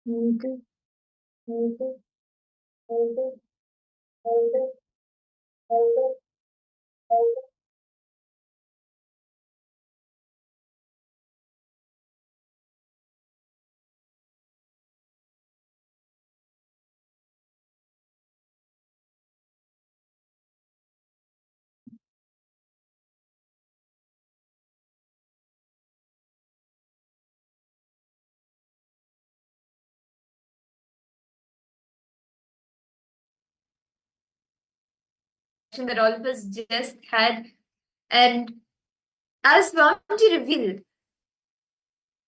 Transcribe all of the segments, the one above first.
Muted, muted, muted, muted, muted, muted. That all of us just had, and as Swamiji revealed,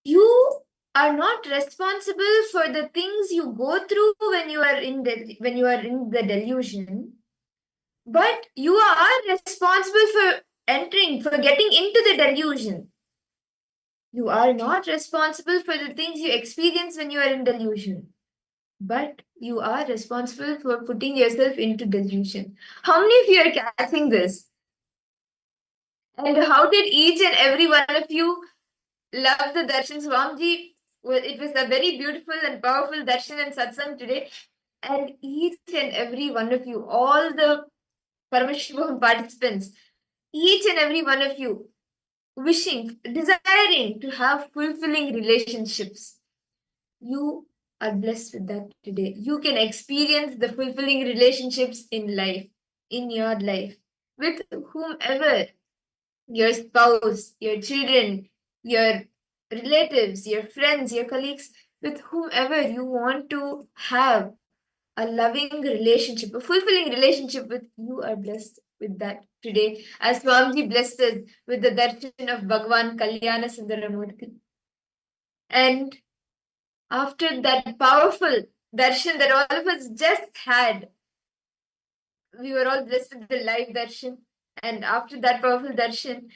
you are not responsible for the things you go through when you are in the delusion, but you are responsible for getting into the delusion. You are not responsible for the things you experience when you are in delusion, but you are responsible for putting yourself into delusion. How many of you are catching this? And how did each and every one of you love the darshan? Swamiji, well, it was a very beautiful and powerful darshan and satsang today. And each and every one of you, all the Paramashivoham participants, each and every one of you, wishing, desiring to have fulfilling relationships. You are blessed with that today. You can experience the fulfilling relationships in life, in your life, with whomever, your spouse, your children, your relatives, your friends, your colleagues, with whomever you want to have a loving relationship, a fulfilling relationship with, you are blessed with that today. As Swamiji blessed us with the darshan of Bhagwan Kalyana Sundaramurti. And after that powerful darshan that all of us just had, we were all blessed with the live darshan. And after that powerful darshan,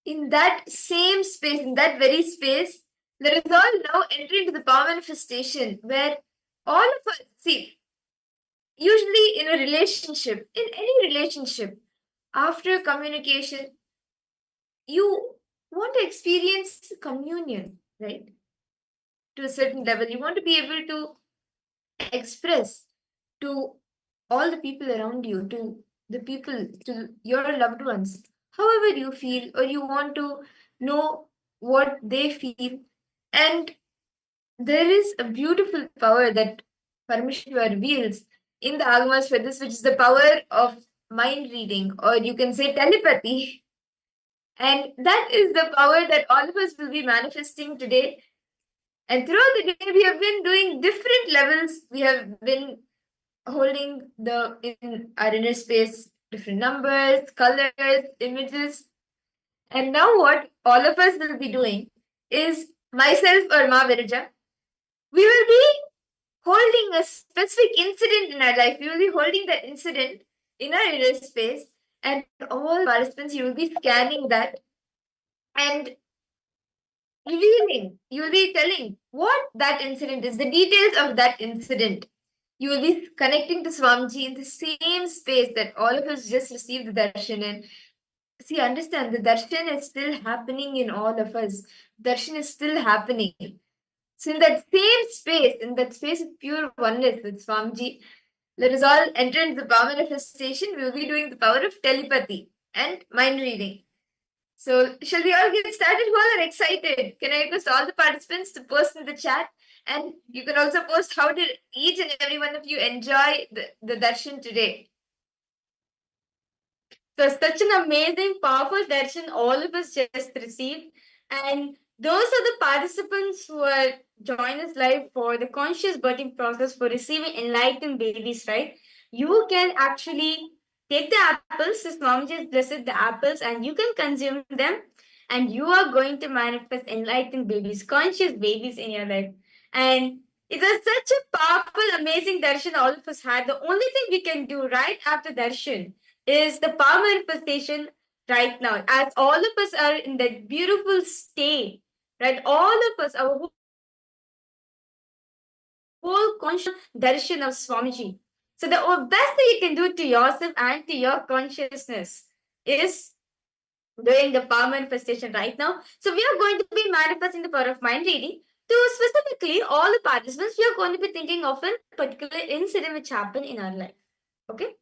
in that same space, in that very space, let us all now enter into the power manifestation where all of us, see, usually in a relationship, in any relationship, after communication, you want to experience communion, right? To a certain level, you want to be able to express to all the people around you, to the people, to your loved ones, however you feel, or you want to know what they feel. And there is a beautiful power that Paramashiva reveals in the Agamas for this, which is the power of mind reading, or you can say telepathy. And that is the power that all of us will be manifesting today. And throughout the day, we have been doing different levels. We have been holding the in our inner space different numbers, colors, images. And now what all of us will be doing is, myself or Ma Virja, we will be holding a specific incident in our life. We will be holding that incident in our inner space, and all participants, you will be scanning that and revealing. You will be telling what that incident is, the details of that incident. You will be connecting to Swamiji in the same space that all of us just received the darshan in. See, understand, the darshan is still happening in all of us. Darshan is still happening. So in that same space, in that space of pure oneness with Swamiji, let us all enter into the power manifestation. We will be doing the power of telepathy and mind reading. So, shall we all get started? Who all are excited? Can I request all the participants to post in the chat? And you can also post how did each and every one of you enjoy the darshan today. So, such an amazing, powerful darshan all of us just received. And those are the participants who are join us live for the conscious birthing process for receiving enlightened babies, right? You can actually take the apples, this mom just blessed the apples, and you can consume them, and you are going to manifest enlightened babies, conscious babies in your life. And it was such a powerful, amazing darshan all of us had. The only thing we can do right after darshan is the power manifestation right now, as all of us are in that beautiful state, right? All of us, our whole conscious darshan of Swamiji. So the best thing you can do to yourself and to your consciousness is doing the power manifestation right now. So we are going to be manifesting the power of mind reading. So specifically, all the participants, we are going to be thinking of a particular incident which happened in our life. Okay?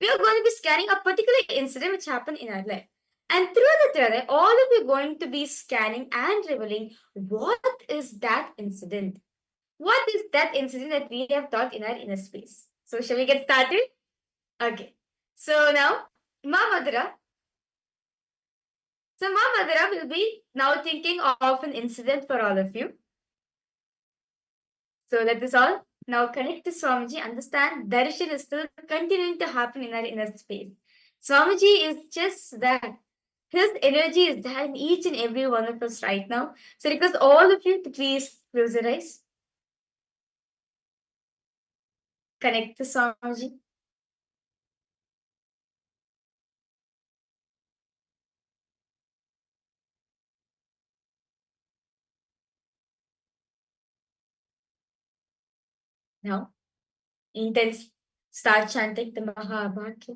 We are going to be scanning a particular incident which happened in our life. And through the thread, all of you are going to be scanning and revealing what is that incident. What is that incident that we have thought in our inner space? So, shall we get started? Okay. So now, Ma Madhura. So, Ma Madhura will be now thinking of an incident for all of you. So, that is all. Now, connect to Swamiji. Understand, darshan is still continuing to happen in our inner space. Swamiji is just that. His energy is there in each and every one of us right now. So, request all of you to please close your eyes. Connect to Swamiji. Now, intense. Start chanting the Mahabharata.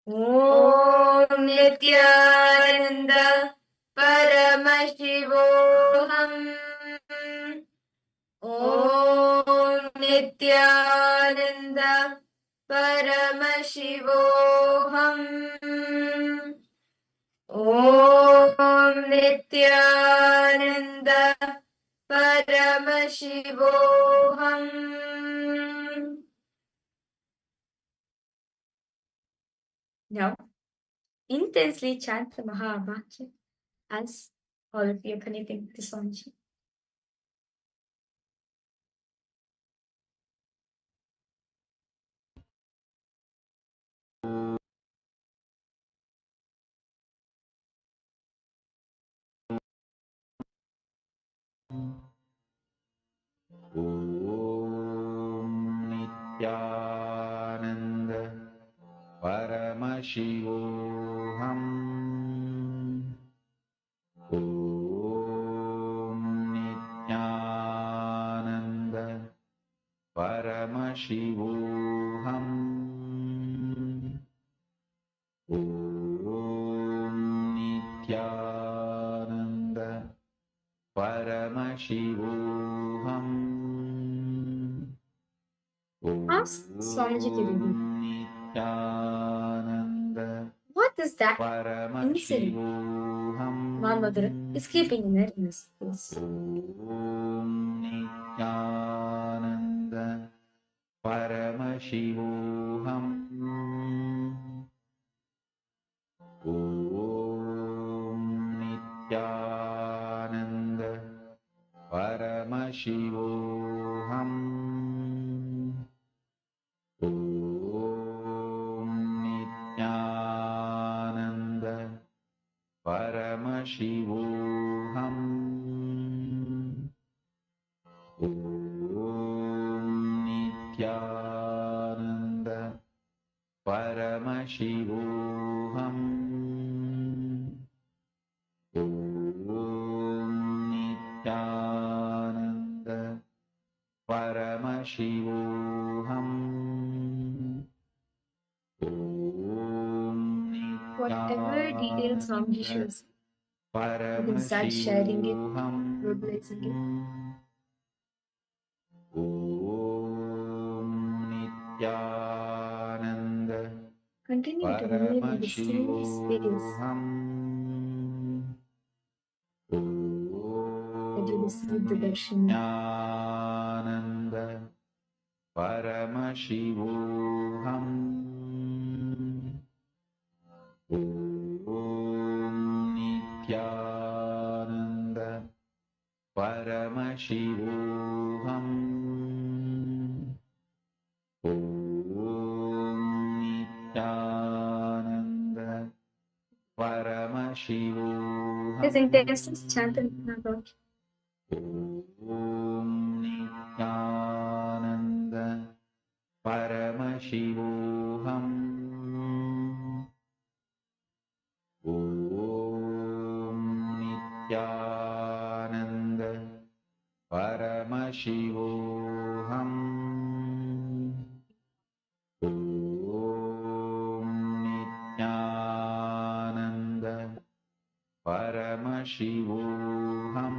Om Nithyananda Paramashivoham. Om Nithyananda Paramashivoham. Om Nithyananda Paramashivoham. Now, intensely chant the Mahabharata as all of you are connecting to Sanji. Om Nithyananda Paramashivoham. Om Nithyananda Paramashivoham. Om Nithyananda Paramashivoham. Ask Swamiji to reveal. Nithyananda What is that incident Paramashivoham. Ma Madhura is keeping in her inner space? Om Nithyananda Paramashivoham. Om Nithyananda Paramashivoham. Om Nithyananda Paramashivoham. Om Nithyananda Paramashivoham. Om Nithyananda Paramashivoham. Whatever details Swamiji shows, you can start sharing it, verbalizing it. Om Nithyananda Continue to remain in the same space that you received the darshan. Nithyananda Paramashivoham. Om Nithyananda Paramashivoham. Om Nithyananda Paramashivoham. His intentions chanted about. Om Nithyananda Paramashivoham. Om Nithyananda Paramashivoham. Om Nithyananda Paramashivoham.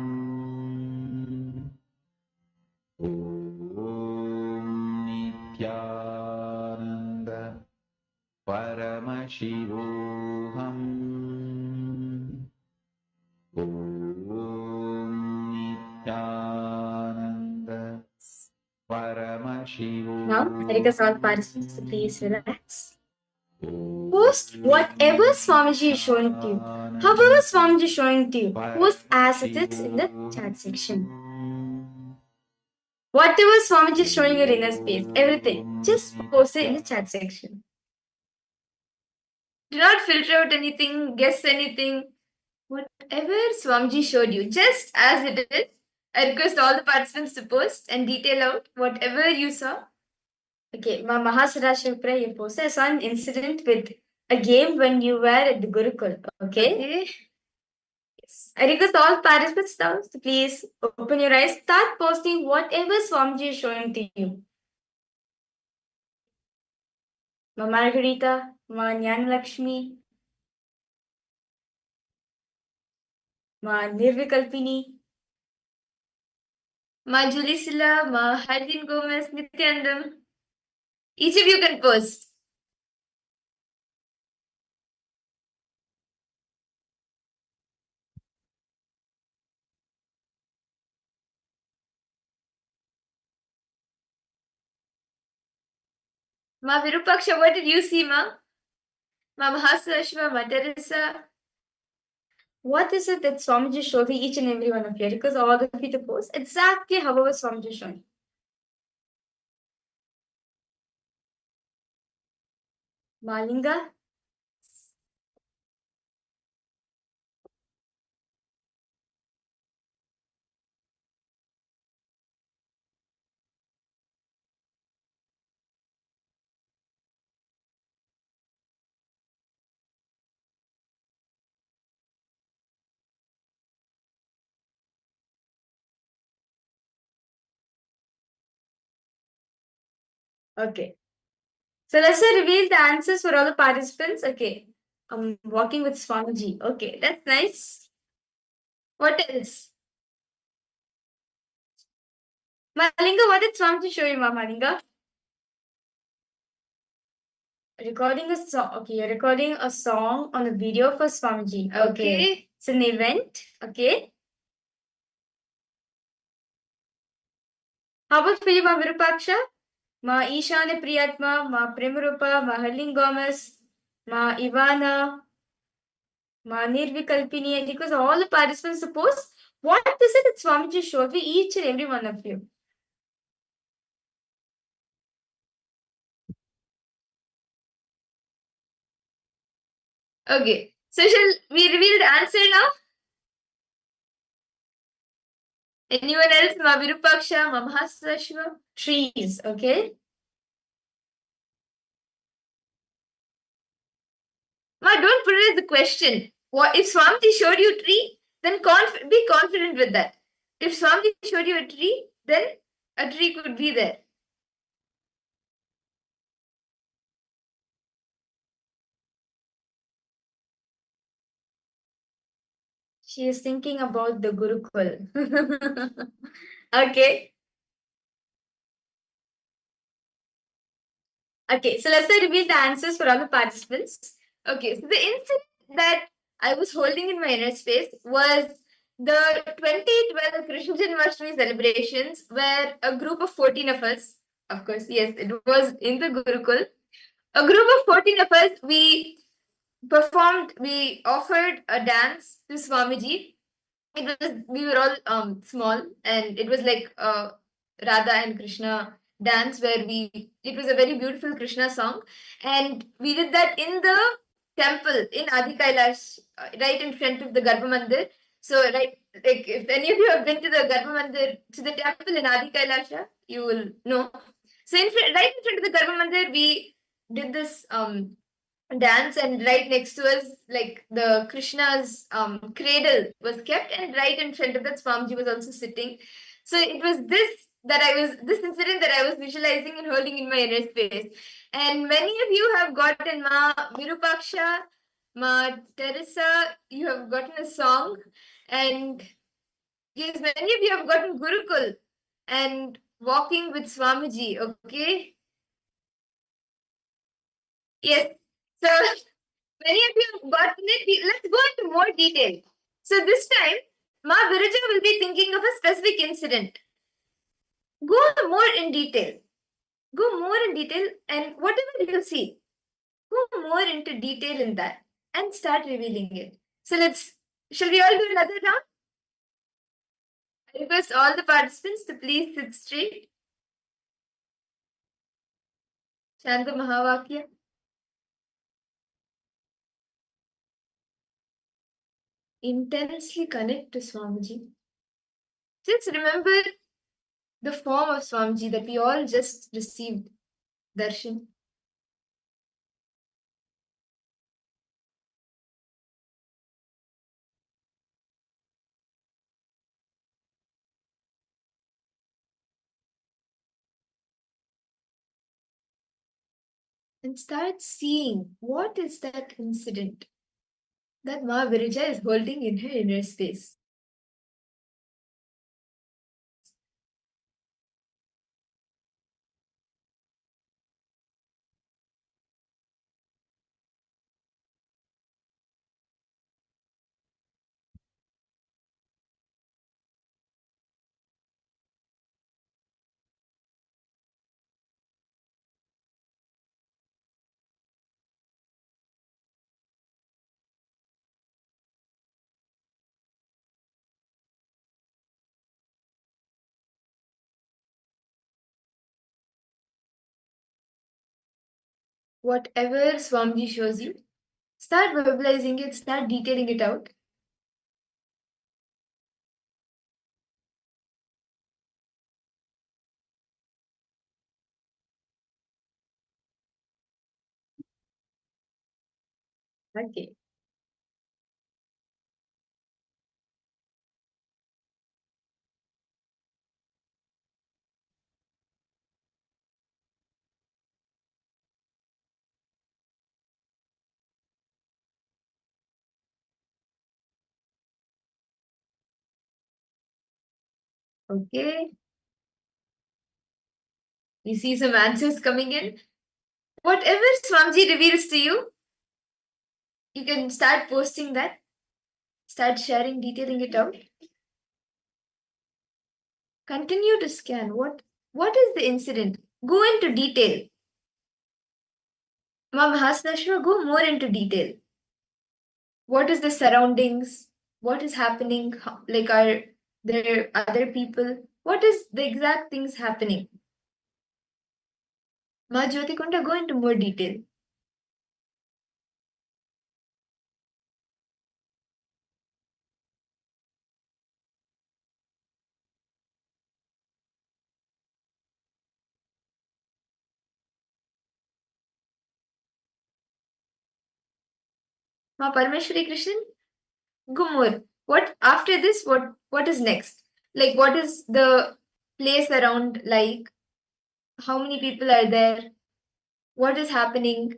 Paramashivoham Om Nithyananda Now, I Paramashivoham request all participants to please relax. Post whatever Swamiji is showing to you. However Swamiji is showing to you, post as it is in the chat section. Whatever Swamiji is showing your inner space, everything, just post it in the chat section. Do not filter out anything, guess anything. Whatever Swamiji showed you, just as it is, I request all the participants to post and detail out whatever you saw. Okay, Mahasarashipra, you posted an incident with a game when you were at the Gurukul. Okay. Yes. I request all participants now to please open your eyes, start posting whatever Swamiji is showing to you. Ma Margarita, Ma Jnana Lakshmi, Ma Nirvikalpini, Ma Julisila, Ma Hardin Gomez, Nithyanandam. Each of you can post. Ma Virupaksha, what did you see, Ma? Ma Mahasashva, Ma Teresa. What is it that Swamiji showed to each and every one of you? Because all of you to post exactly however Swamiji showing. Malinga. Okay. So let's say reveal the answers for all the participants. Okay. I'm walking with Swamiji. Okay, that's nice. What else? Malinga, what did Swamiji show you, Malinga? Recording a song. Okay, you're recording a song on a video for Swamiji. Okay. It's an event. Okay. How about for you, Ma Virupaksha? Ma Ishane Priyatma, Ma Premarupa, Ma Harling Gomez, Ma Ivana, Ma Nirvikalpini, and because all the participants suppose, what is it that Swamiji showed for each and every one of you? Okay, so shall we reveal the answer now? Anyone else? Ma Virupaksha, Ma Mahasashva? Trees, okay? Ma, don't put it as a question. What if Swamiji showed you a tree? Then be confident with that. If Swamiji showed you a tree, then a tree could be there. She is thinking about the Gurukul. Okay. Okay, so let's reveal the answers for all the participants. Okay, so the incident that I was holding in my inner space was the 2012 Krishna Janmashtami celebrations, where a group of 14 of us, of course, yes, it was in the Gurukul, a group of 14 of us, we offered a dance to Swamiji. We were all small, and it was like Radha and Krishna dance where it was a very beautiful Krishna song, and we did that in the temple in Adi Kailash, right in front of the Garbha Mandir. So right, like if any of you have been to the Garbha Mandir, to the temple in Adi Kailasha, you will know. So right in front of the Garbha Mandir, we did this dance, and right next to us, like the Krishna's cradle was kept, and right in front of that Swamiji was also sitting. So it was this incident that I was visualizing and holding in my inner space. And many of you have gotten Ma Virupaksha, Ma Teresa, you have gotten a song, and yes, many of you have gotten Gurukul and walking with Swamiji, okay? Yes. So Many of you have gotten it. Let's go into more detail. So this time, Ma Virija will be thinking of a specific incident. Go more in detail. Go more in detail, and whatever you see, go more into detail in that and start revealing it. So shall we all do another round? I request all the participants to please sit straight. Chant the Mahavakya. Intensely connect to Swamiji. Just remember the form of Swamiji that we all just received. Darshan. And start seeing what is that incident that Ma Virija is holding in her inner space. Whatever Swamiji shows you, start verbalizing it, start detailing it out. Okay. Okay. We see some answers coming in. Whatever Swamiji reveals to you, you can start posting that, start sharing, detailing it out. Continue to scan. What is the incident? Go into detail. Ma Mahasnashva, go more into detail. What is the surroundings? What is happening? Like, are there other people? What is the exact things happening? Ma Jyotikunda, go into more detail. Ma Parameshwari Krishnan, go more. What after this? What is next? Like, what is the place around like? How many people are there? What is happening?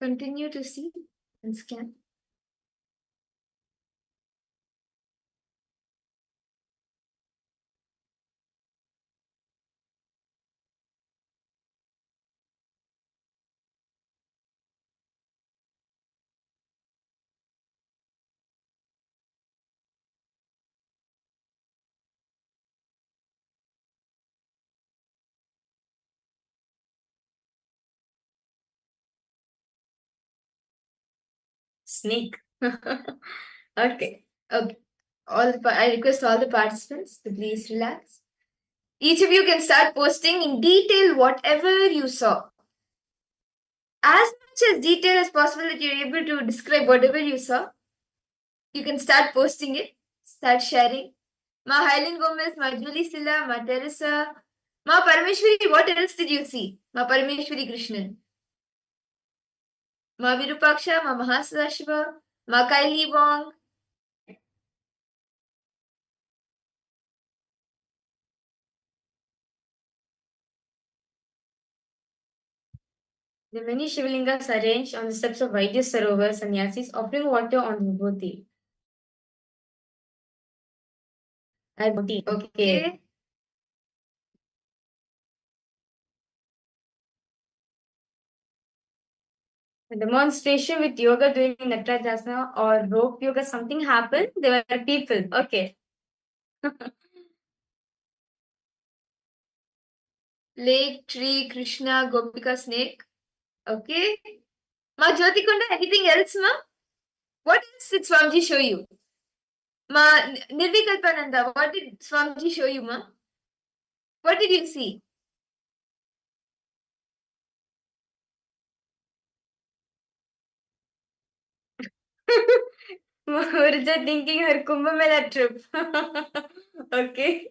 Continue to see and scan. Snake. Okay. Okay. I request all the participants to please relax. Each of you can start posting in detail whatever you saw. As much as detail as possible that you're able to describe whatever you saw. You can start posting it, start sharing. Ma Helen Gomez, Ma Julie Silla, Ma Teresa, Ma Parameshwari, what else did you see? Ma Parameshwari Krishnan, Ma Virupaksha, Ma Mahasashiva, Ma Kaili Wong. The many Shivalingas arranged on the steps of Vaidya Sarovar sannyasis offering water on the Vibhuti. Okay. A demonstration with yoga doing Natarajasana or rope yoga, something happened. There were people. Okay. Lake, tree, Krishna, Gopika, snake. Okay. Ma Jyoti Konda, anything else, ma? What else did Swamiji show you? Ma Nirvikalpananda, what did Swamiji show you, ma? What did you see? Urja thinking her Kumbh Mela trip. Okay.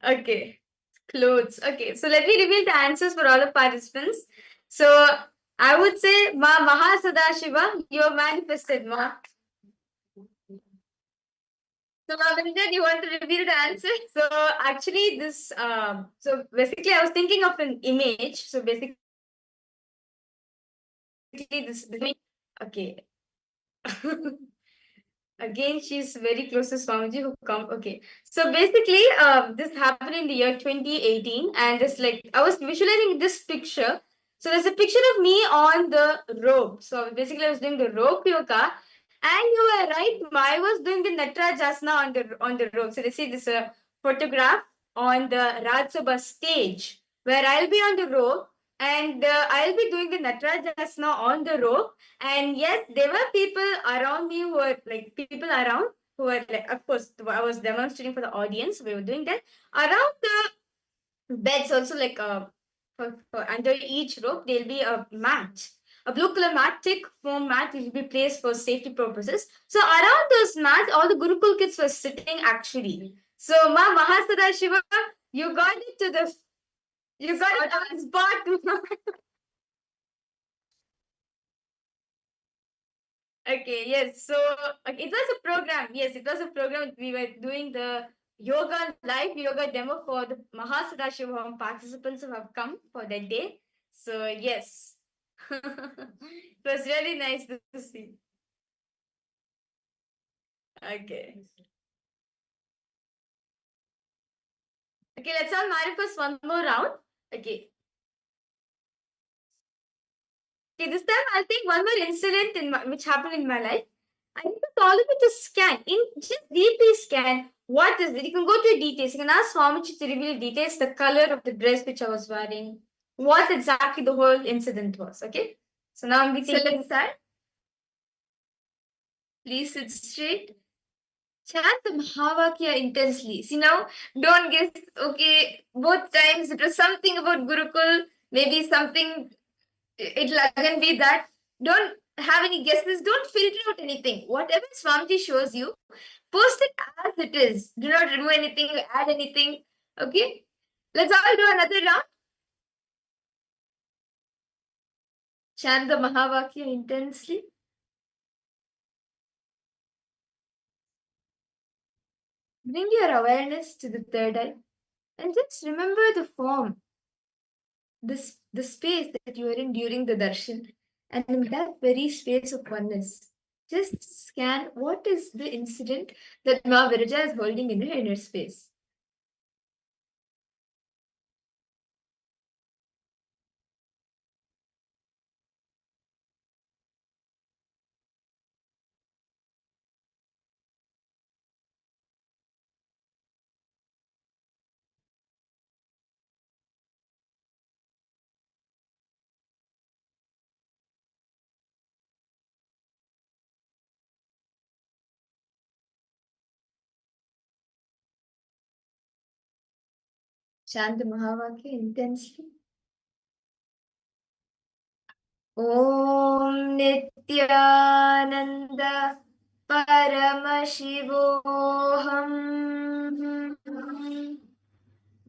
Okay. Clothes. Okay. So let me reveal the answers for all the participants. So I would say, Ma Mahasadashiva, you have manifested, Ma. So, Mavinda, do you want to reveal the answer? So, actually, so basically, I was thinking of an image. So, basically, this okay. Again, she's very close to Swamiji who come. Okay. So basically, this happened in the year 2018, and just like I was visualizing this picture. So there's a picture of me on the rope. So basically, I was doing the rope yoga, and you were right. I was doing the Natarajasana on the rope. So they see this photograph on the Raj Sabha stage where I'll be on the rope, and I'll be doing the Natarajasana on the rope. And yes, there were people around me who were like people around who were like, of course, I was demonstrating for the audience. We were doing that around the beds also, like for under each rope there'll be a mat, a blue color mat, thick foam mat, which will be placed for safety purposes. So around those mats, all the Gurukul kids were sitting actually. So Ma Mahasada Shiva, you got it to the you got it on spot. Okay, yes. So okay, it was a program. Yes, it was a program. We were doing the yoga live yoga demo for the Mahasadashivoham participants who have come for that day. So yes, it was really nice to see. Okay. Okay, let's all manifest one more round. Okay. Okay, this time I'll take one more incident which happened in my life. I need to all of you to scan, just deeply scan what is it. You can go to details. You can ask Swamiji to reveal details, the color of the dress which I was wearing, what exactly the whole incident was. Okay. So now I'm taking. So let's start. Please sit straight. Chant the Mahavakya intensely. See now, don't guess. Okay, both times it was something about Gurukul, maybe something. It'll again be that. Don't have any guesses. Don't filter out anything. Whatever Swamiji shows you, post it as it is. Do not remove anything, add anything. Okay? Let's all do another round. Chant the Mahavakya intensely. Bring your awareness to the third eye and just remember the form, the space that you are in during the darshan. And in that very space of oneness, just scan what is the incident that Ma Viraja is holding in her inner space. Chant the Mahavakya intensely. Om Nithyananda Paramashivoham.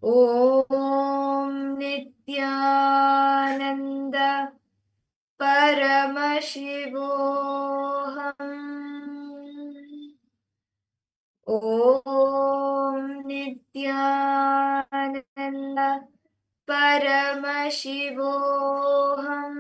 Om Nithyananda Paramashivoham. Om Nithyananda Paramashivoham.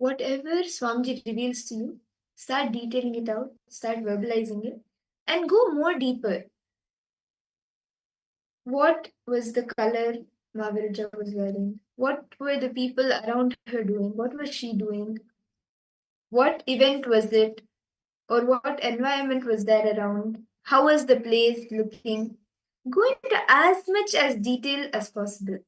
whatever Swamiji reveals to you, start detailing it out, start verbalizing it, and go more deeper. What was the color Mahaviraja was wearing? What were the people around her doing? What was she doing? What event was it? Or what environment was there around? How was the place looking? Go into as much as detail as possible.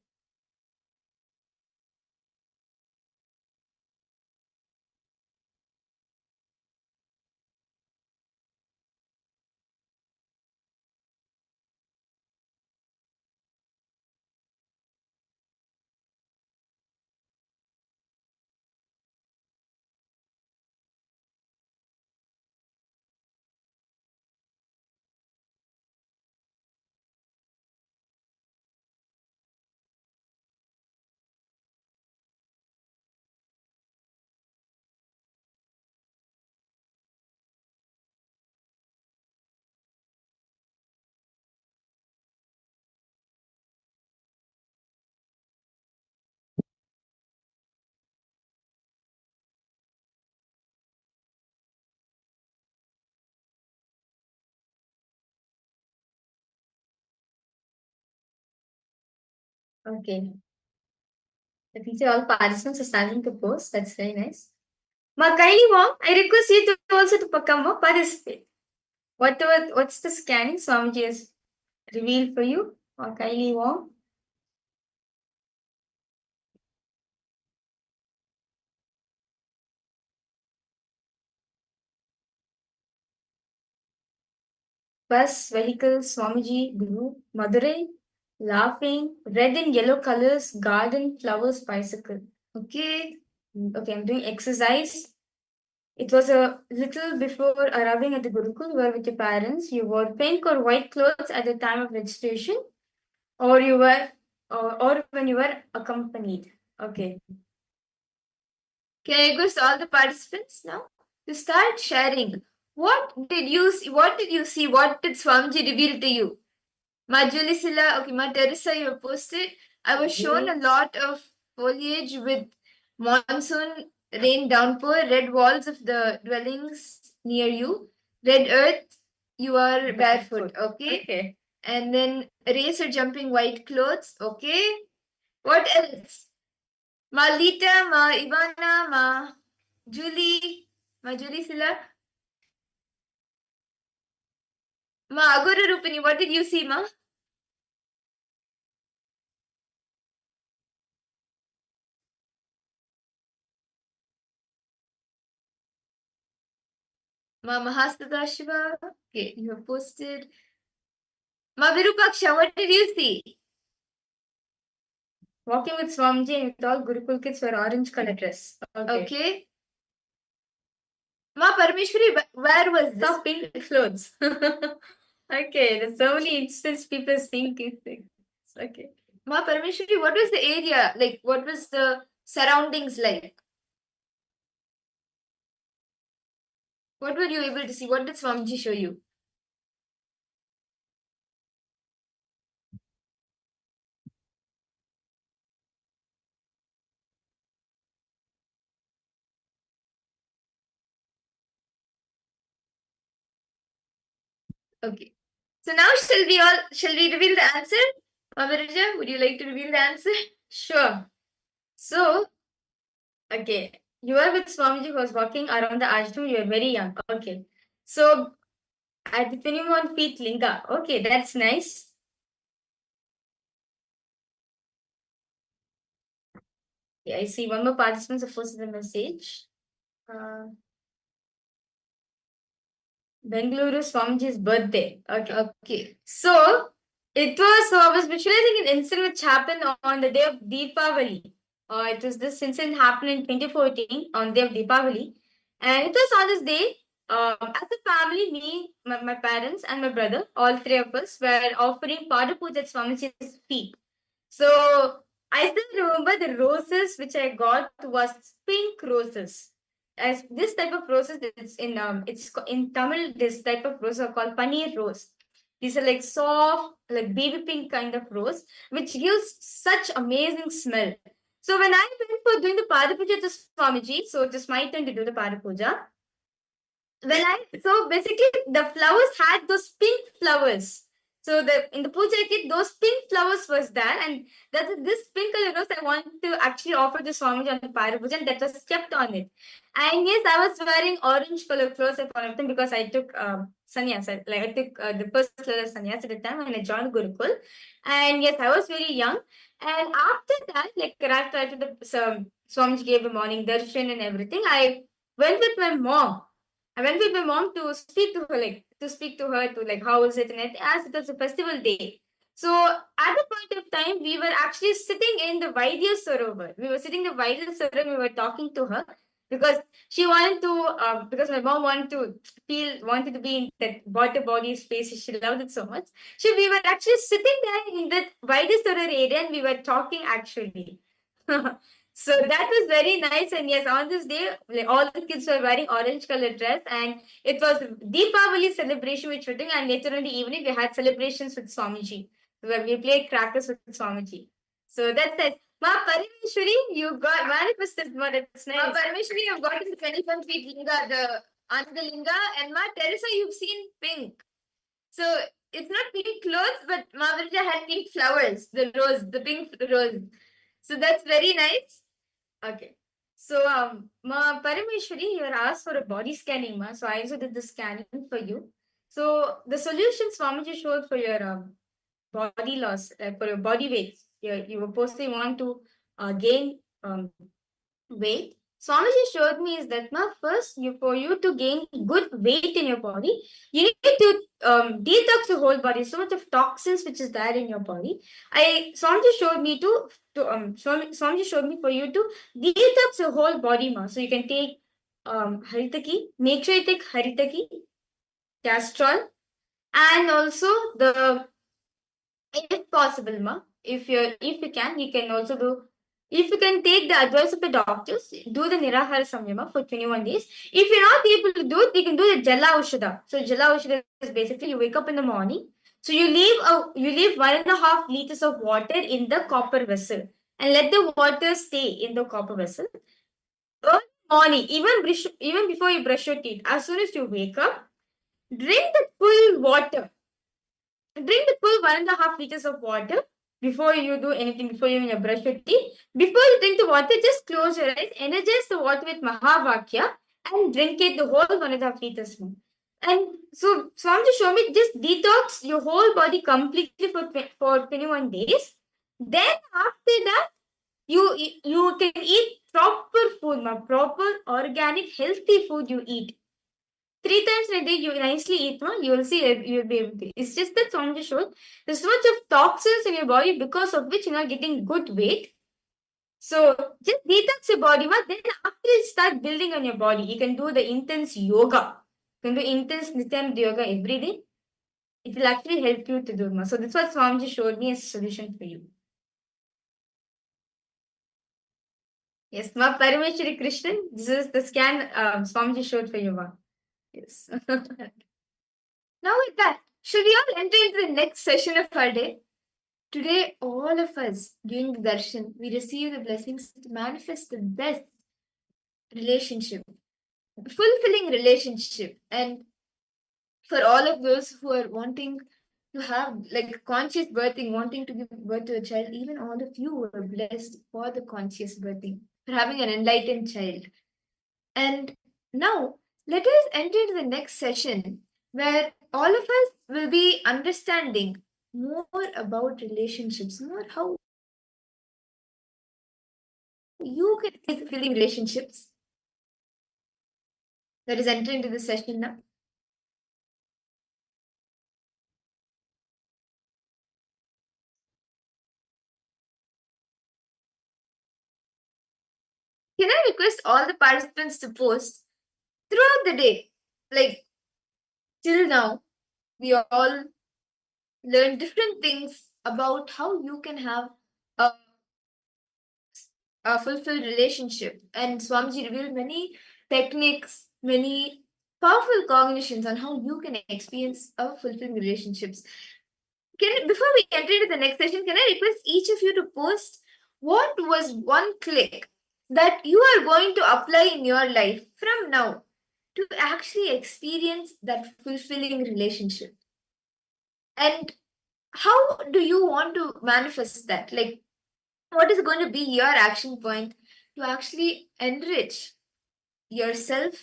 Okay. I can see all participants are starting to post. That's very nice. Ma kindly Wong, I request you to also to come more participate. What's the scanning Swamiji has revealed for you? Ma kindly Wong. Bus, vehicle, Swamiji, Guru, Madurai, laughing, red and yellow colors, garden, flowers, bicycle. Okay. Okay, I'm doing exercise. It was a little before arriving at the Gurukul. You were with your parents. You wore pink or white clothes at the time of registration, or you were, or when you were accompanied. Okay. Can I request all the participants now to start sharing? What did you see? What did you see? What did Swamiji reveal to you? Ma Julisila, okay, Ma Teresa, you have posted. I was shown a lot of foliage with monsoon rain downpour, red walls of the dwellings near you, red earth, you are barefoot, okay? Okay. And then racer jumping white clothes, okay? What else? Ma Lita, Ma Ivana, Ma Julie Sila, Ma Agura Rupini, what did you see, Ma? Ma Mahastada Shiva, okay, you have posted. Ma Virupaksha, what did you see? Walking with Swamiji and with all Gurukul kids wear orange color dress. Okay. Ma Parameshwari, where was this? Some pink clothes. Okay, there's so many instances people think it. Okay. Ma Parameshwari, what was the area? Like, what was the surroundings like? What were you able to see? What did Swamiji show you? Okay. So now shall we reveal the answer? Maviraja, would you like to reveal the answer? Sure. So, okay, you are with Swamiji who was walking around the ashram, you are very young. Okay. So at the 21 feet linga. Okay, that's nice. Yeah, I see one more participant has posted the message. Bengaluru Swamiji's birthday. Okay. Okay. So I was visualizing an incident which happened on the day of Deepavali. This incident happened in 2014 on the day of Deepavali. And it was on this day, as a family, me, my parents, and my brother, all three of us, were offering Pada Puja at Swamiji's feet. So I still remember the roses which I got was pink roses. As this type of roses, it's in Tamil. This type of roses are called paneer rose. These are like soft, like baby pink kind of rose, which gives such amazing smell. So when I went for doing the Pada Puja to Swamiji, so it is my turn to do the Pada Puja. So basically the flowers had those pink flowers. So in the puja kit, those pink flowers was there, and that this pink color rose I want to actually offer to Swamiji on the Pada Puja, and that was kept on it. And yes, I was wearing orange color clothes at one of them because I took sannyas. I took the first level of sannyas at the time when I joined Gurukul. And yes, I was very young. And after that, like after Swamiji gave the morning darshan and everything, I went with my mom. I went with my mom to speak to her, to like how is it, and as it was a festival day. So at the point of time, we were actually sitting in the Vaidya Sarovar. We were sitting in the Vaidya Sarovar. We were talking to her because she wanted to, because my mom wanted to be in that water body space. She loved it so much. So we were actually sitting there in that Vaidya Sarovar area, and we were talking actually. So that was very nice. And yes, on this day, like, all the kids were wearing orange colored dress, and it was Deepavali celebration which we're doing. And later in the evening, we had celebrations with Swamiji, where we played crackers with Swamiji. So that's it. Ma Parameshwari, you got manifested more. It's nice. Ma Parameshwari, you've gotten the 25 feet linga, the Ananda linga, and Ma Teresa, you've seen pink. So it's not pink clothes, but Ma Virja had pink flowers, the pink rose. So that's very nice. Okay. So, Ma Parameshwari, you were asked for a body scanning, ma. So I also did the scanning for you. So the solution Swamiji showed for your body loss, for your body weight, you were possibly want to gain weight. Swamiji showed me is that first for you to gain good weight in your body, you need to detox your whole body. So much of toxins which is there in your body. Swamiji showed me Swamiji showed me for you to detox your whole body, ma. So you can take haritaki. Make sure you take haritaki, castrol, and also the, if possible, ma, if you can, you can also do, if you can take the advice of the doctors, do the Nirahara Samyama for 21 days. If you're not able to do it, you can do the Jala Ushada. So Jala Ushada is basically you wake up in the morning. So you leave 1.5 liters of water in the copper vessel and let the water stay in the copper vessel. Early morning, even before you brush your teeth, as soon as you wake up, drink the full water. Drink the full 1.5 liters of water before you do anything, before you even brush your teeth. Before you drink the water, just close your eyes, energize the water with Mahavakya, and drink it the whole 1.5 liters. And so, Swamiji show me just detox your whole body completely for 21 days. Then after that, you can eat proper food, proper organic healthy food you eat. 3 times in a day, you nicely eat, no? You will see you'll be able to. It's just that Swamiji showed there's so much of toxins in your body because of which you're not getting good weight. So just detox your body, ma. Then after you start building on your body, you can do the intense yoga. You can do intense Nithyananda yoga every day. It will actually help you to do, ma. So that's what Swamiji showed me as a solution for you. Yes, ma Parameshwari Krishnan. This is the scan Swamiji showed for you, ma. Yes. Now with that, should we all enter into the next session of our day? Today, all of us, during the darshan, we receive the blessings to manifest the best relationship, fulfilling relationship. And for all of those who are wanting to have like conscious birthing, wanting to give birth to a child, even all of you were blessed for the conscious birthing, for having an enlightened child. And now, let us enter into the next session where all of us will be understanding more about relationships, more how you can take feeling relationships. Let us enter into the session now. Can I request all the participants to post throughout the day? Like till now, we all learned different things about how you can have a, a fulfilled relationship. And Swamiji revealed many techniques, many powerful cognitions on how you can experience a fulfilling relationships. Before we enter into the next session, can I request each of you to post what was one click that you are going to apply in your life from now to actually experience that fulfilling relationship? And how do you want to manifest that? Like, what is going to be your action point to actually enrich yourself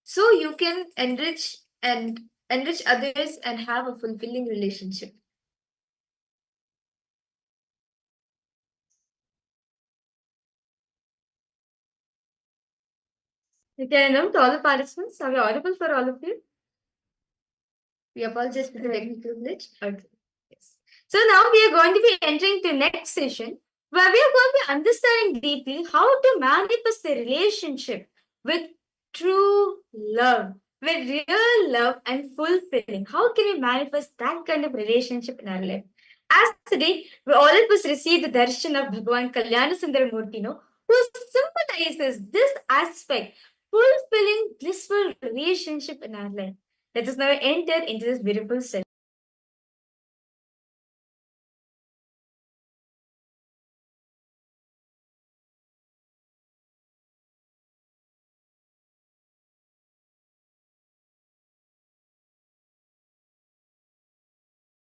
so you can enrich others and have a fulfilling relationship? Can I know to all the participants? Are we audible for all of you? We apologize for the technical glitch. Okay. Yes. So now we are going to be entering the next session where we are going to be understanding deeply how to manifest the relationship with true love, with real love and fulfilling. How can we manifest that kind of relationship in our life? As today, we all of us received the darshan of Bhagavan Kalyana Sundaramurti, no, who symbolizes this aspect, fulfilling blissful relationship in our life. Let us now enter into this beautiful session.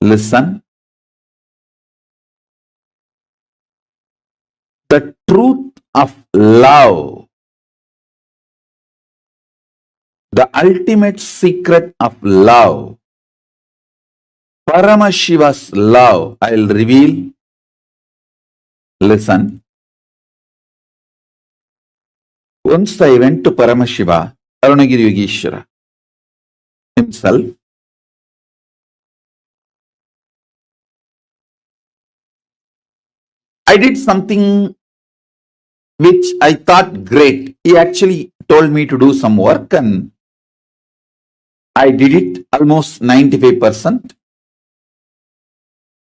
Listen, the truth of love, the ultimate secret of love, Paramashiva's love, I'll reveal. Listen, once I went to Paramashiva, Arunagiri Yogeshwara himself. I did something which I thought great. He actually told me to do some work and I did it almost 95%.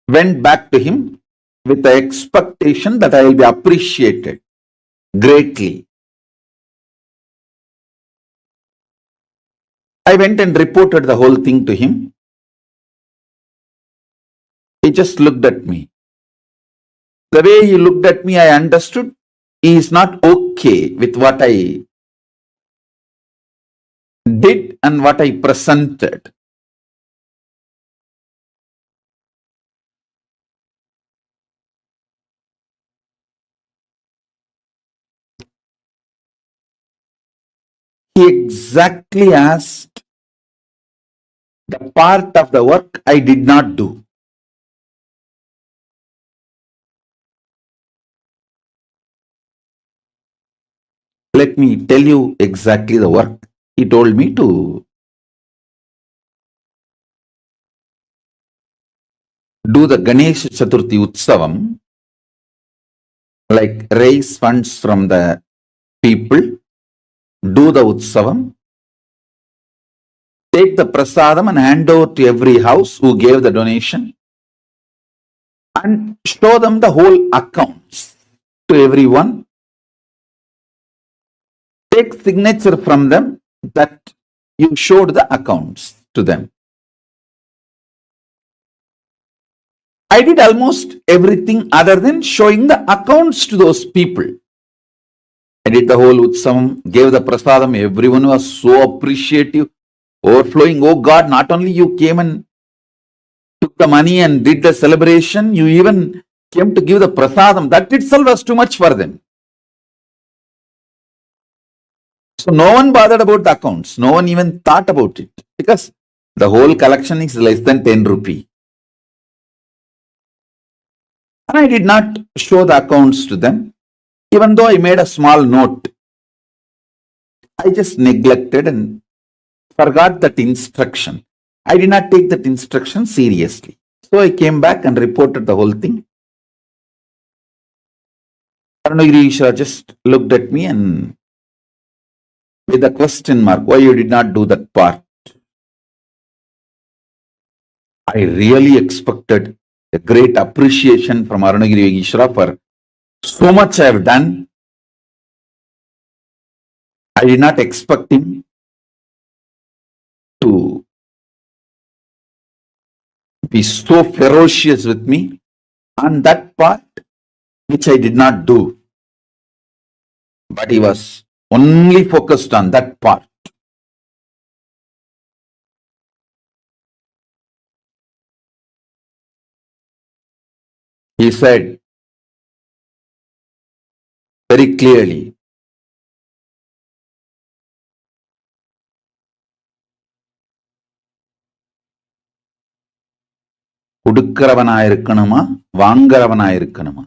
Went back to him with the expectation that I will be appreciated greatly. I went and reported the whole thing to him. He just looked at me. The way he looked at me, I understood he is not okay with what I did and what I presented. He exactly asked the part of the work I did not do. Let me tell you exactly the work. He told me to do the Ganesh Chaturthi Utsavam, like raise funds from the people, do the Utsavam, take the prasadam and hand over to every house who gave the donation and show them the whole accounts to everyone. Take signature from them that you showed the accounts to them. I did almost everything other than showing the accounts to those people. I did the whole Utsavam, gave the prasadam. Everyone was so appreciative, overflowing. Oh God, not only you came and took the money and did the celebration, you even came to give the prasadam. That itself was too much for them. So no one bothered about the accounts. No one even thought about it because the whole collection is less than 10 rupee. And I did not show the accounts to them. Even though I made a small note, I just neglected and forgot that instruction. I did not take that instruction seriously. So I came back and reported the whole thing. Arunagiri Ishra just looked at me and with a question mark, why you did not do that part? I really expected a great appreciation from Arunagiri Ishra for so much I have done. I did not expect him to be so ferocious with me on that part. which I did not do. But he was only focused on that part. He said very clearly, கொடுக்கிறவனாயிருக்கணுமா வாங்குறவனாயிருக்கணுமா?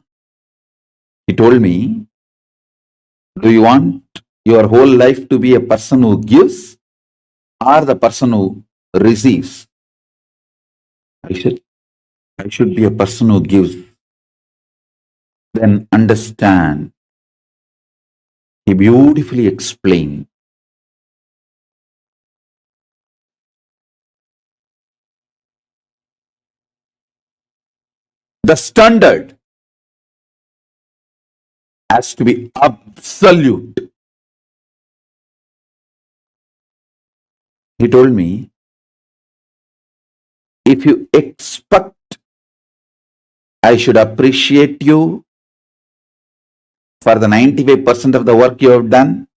He told me, do you want your whole life to be a person who gives or the person who receives? I should be a person who gives. Then understand. He beautifully explained. The standard has to be absolute. He told me, if you expect I should appreciate you for the 95% of the work you have done,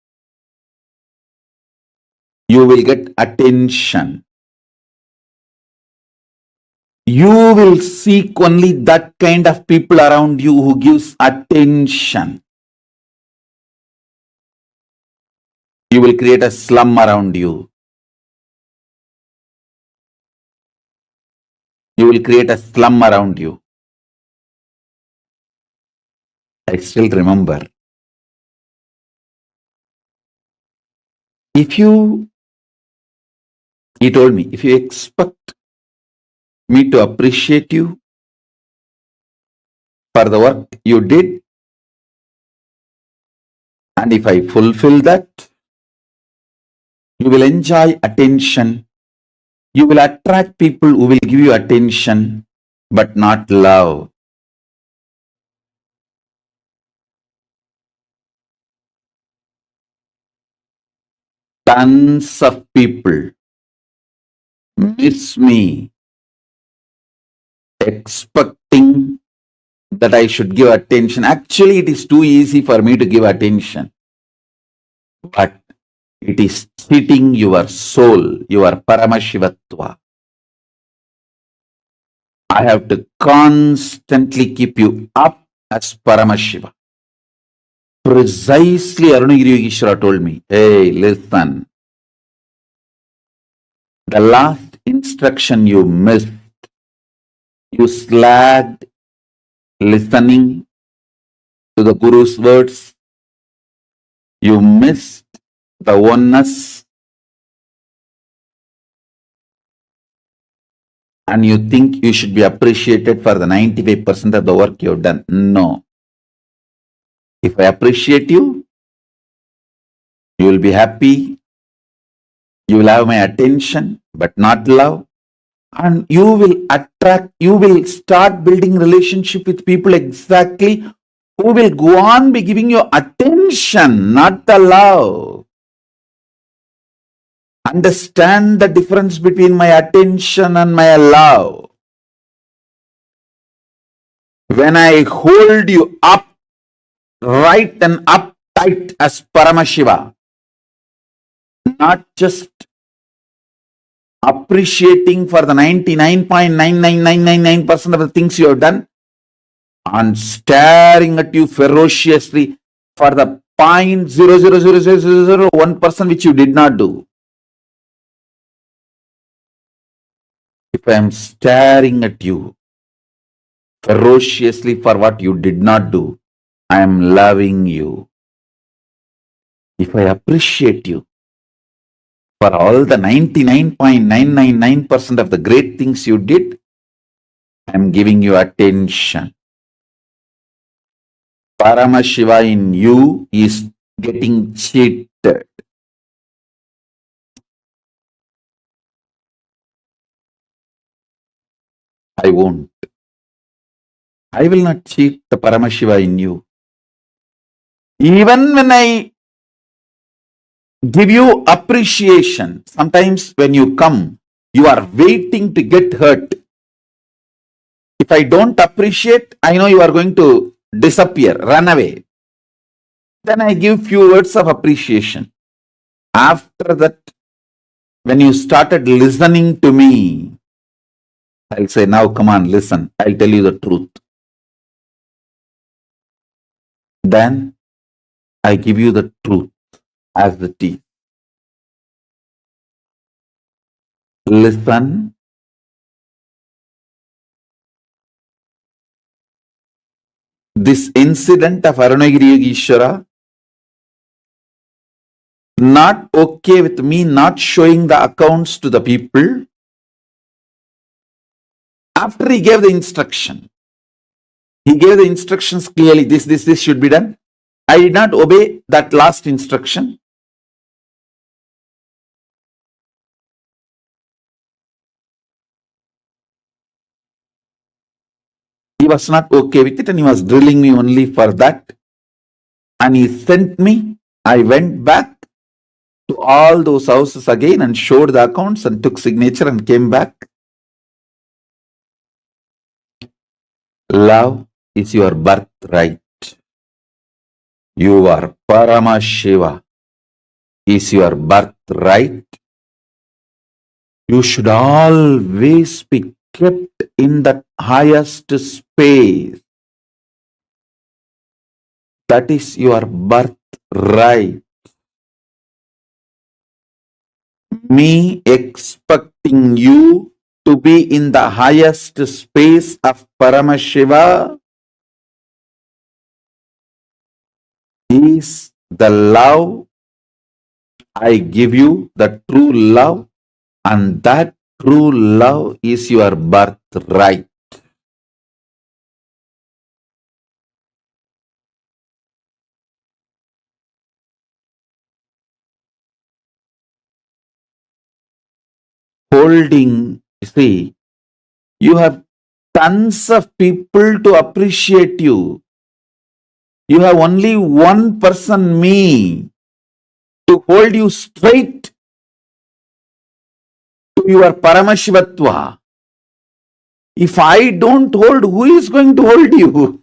you will get attention. You will seek only that kind of people around you who gives attention. You will create a slum around you. You will create a slum around you. I still remember. He told me, if you expect me to appreciate you for the work you did, and if I fulfill that, you will enjoy attention. You will attract people who will give you attention, but not love. Tons of people miss me expecting that I should give attention. Actually, it is too easy for me to give attention. But it is cheating your soul, your Paramashivatva. I have to constantly keep you up as Paramashiva. Precisely Arunagiri Yogeshwara told me, hey, listen. The last instruction you missed, you slacked listening to the Guru's words. You missed the oneness. And you think you should be appreciated for the 95% of the work you have done. No. If I appreciate you, you will be happy. You will have my attention, but not love. And you will start building relationship with people exactly who will go on be giving you attention, not the love. Understand the difference between my attention and my love. When I hold you up, right and uptight as Paramashiva, not just appreciating for the 99.99999% of the things you have done, and staring at you ferociously for the 0.00001% which you did not do. If I am staring at you ferociously for what you did not do, I am loving you. If I appreciate you for all the 99.999% of the great things you did, I am giving you attention. Paramashiva in you is getting cheated. I won't. I will not cheat the Paramashiva in you. Even when I give you appreciation, sometimes when you come, you are waiting to get hurt. If I don't appreciate, I know you are going to disappear, run away. Then I give few words of appreciation. After that, when you started listening to me, I'll say, now come on, listen. I'll tell you the truth. Then I give you the truth as the tea. Listen. This incident of Arunagiri Yogeshwara, not okay with me not showing the accounts to the people. After he gave the instruction, he gave the instructions clearly, this should be done. I did not obey that last instruction. He was not okay with it and he was drilling me only for that. And he sent me. I went back to all those houses again and showed the accounts and took signature and came back. Love is your birthright. You are Paramashiva is your birthright. You should always be kept in the highest space. That is your birthright. Me expecting you to be in the highest space of Paramashiva is the love I give you, the true love, and that true love is your birthright. Holding, see, you have tons of people to appreciate you. You have only one person, me, to hold you straight to your Paramashivatva. If I don't hold, who is going to hold you?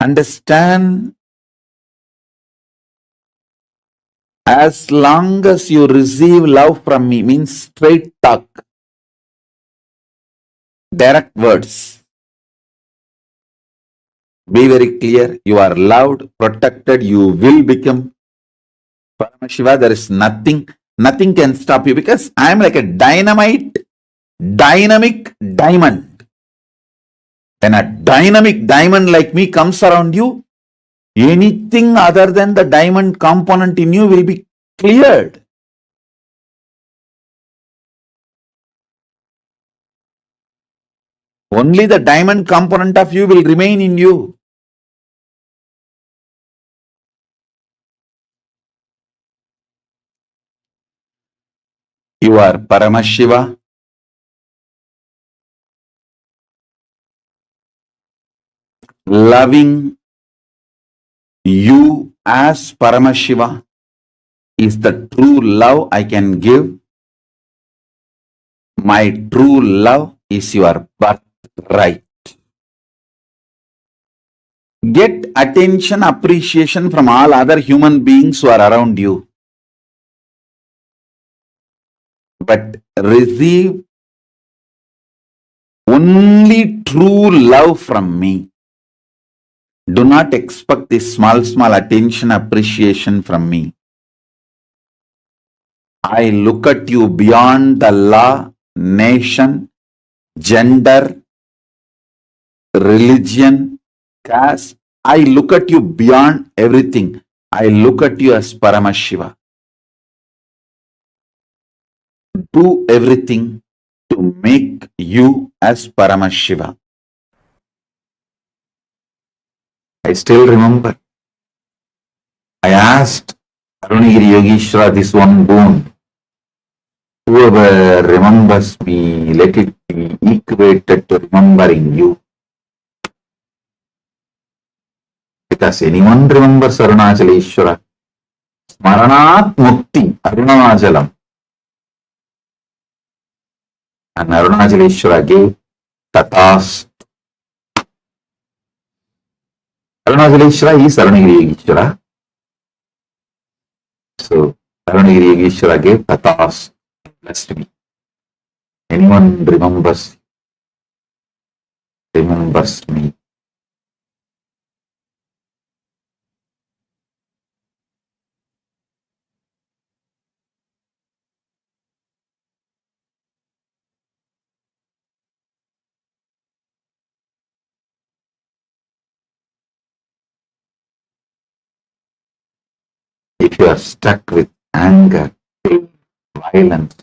Understand? As long as you receive love from me, means straight talk, direct words. Be very clear, you are loved, protected, you will become Paramashiva. There is nothing can stop you because I am like a dynamic diamond. When a dynamic diamond like me comes around you, anything other than the diamond component in you will be cleared. Only the diamond component of you will remain in you. You are Paramashiva. Loving you as Paramashiva is the true love I can give. My true love is your birthright. Get attention, appreciation from all other human beings who are around you. But receive only true love from me. Do not expect this small attention, appreciation from me. I look at you beyond the law, nation, gender, religion, caste. I look at you beyond everything. I look at you as Paramashiva. Do everything to make you as Paramashiva. I still remember. I asked Arunagiri Yogeshwara this one boon. Whoever remembers me, let it be equated to remembering you. Because anyone remembers Arunachaleshwara, Smaranat Mukti, Arunachalam. And Arunachaleshwara gave Tatas. Arunachaleshwara is Arunagiri Yogeshwara. So Arunagiri Yogeshwara gave Tatas. Blessed me. Anyone remembers me? If you are stuck with anger, pain, violence,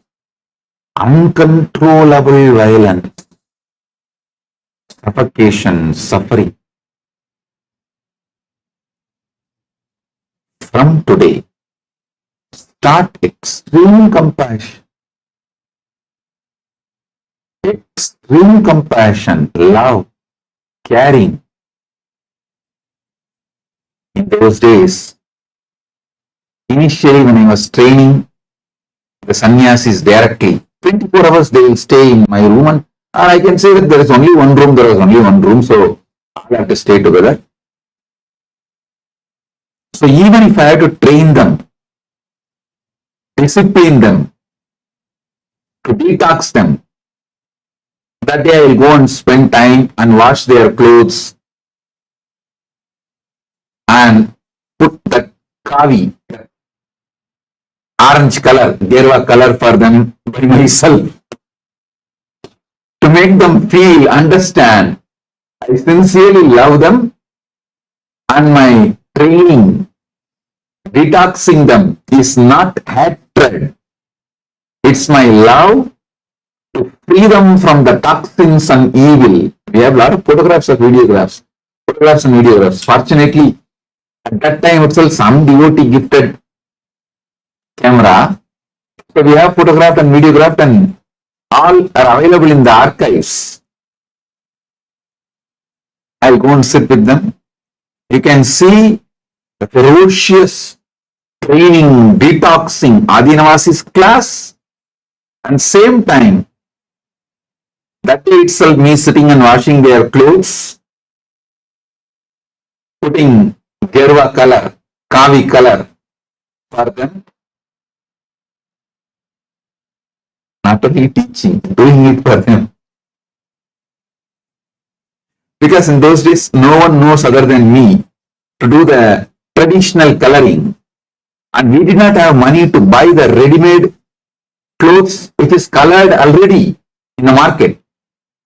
uncontrollable violence, suffocation, suffering, from today, start extreme compassion, love, caring. In those days, initially when I was training the sannyasis directly, 24 hours they will stay in my room, and I can say that there is only one room, so I have to stay together. So even if I have to train them, discipline them, to detox them, that day I will go and spend time and wash their clothes and put that kavi, orange color, gerva color for them by myself, to make them feel, understand, I sincerely love them, and my training, detoxing them is not hatred. It's my love to free them from the toxins and evil. We have a lot of photographs and videographs. Fortunately, at that time itself, some devotee gifted camera. So we have photographed and videographed, and all are available in the archives. I'll go and sit with them. You can see the ferocious training, detoxing, Adinavasi's class, and same time, that day itself, me sitting and washing their clothes, putting gerva color, kavi color for them, not only teaching, doing it for them. Because in those days, no one knows other than me to do the traditional coloring, and we did not have money to buy the ready-made clothes which is colored already in the market.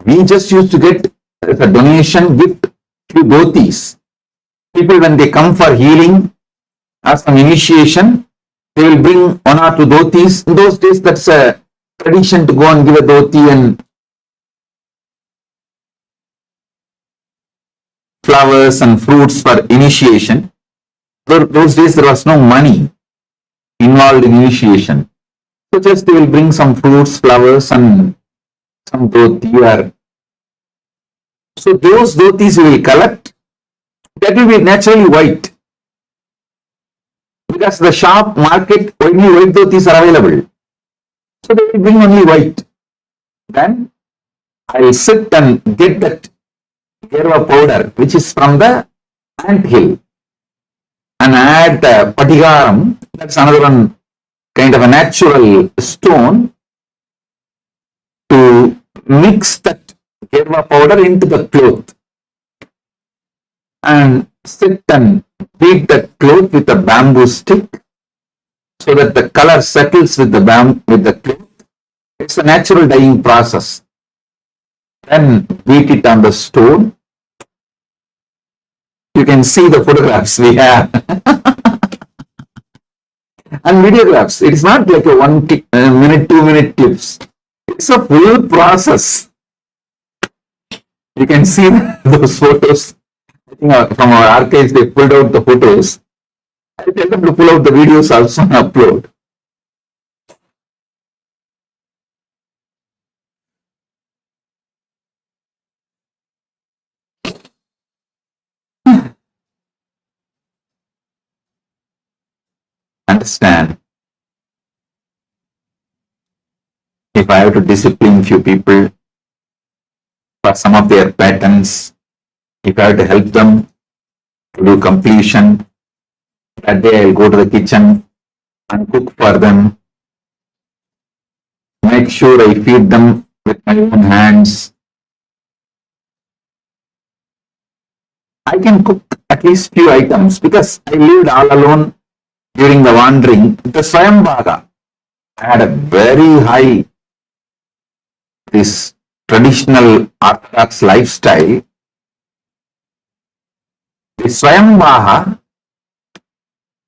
We just used to get as a donation gift few dhotis. People, when they come for healing as an initiation, they will bring one or two dhotis. In those days, that's a tradition to go and give a dhoti and flowers and fruits for initiation. Those days, there was no money involved in initiation. So just they will bring some fruits, flowers, and some dhoti. So those dhotis we will collect. That will be naturally white. Because the shop market, only white dhotis are available. So they will bring only white. Then I will sit and get that gerva powder, which is from the ant hill, and add the patigaram. That's another one, kind of a natural stone, to mix that gerva powder into the cloth, and sit and beat that cloth with a bamboo stick so that the color settles with the cloth. It's a natural dyeing process. Then beat it on the stone. You can see the photographs we have and videographs. It is not like a 1 minute, 2 minute clips. It's a full process. You can see those photos. I think from our archives, they pulled out the photos. I tell them to pull out the videos also and upload. Understand? if I have to discipline few people for some of their patterns, if I have to help them to do completion, that day I'll go to the kitchen and cook for them, make sure I feed them with my own hands. I can cook at least few items because I lived all alone during the wandering. The Swayambhaga, I had a very high, this traditional Orthodox lifestyle. The Swayambhaga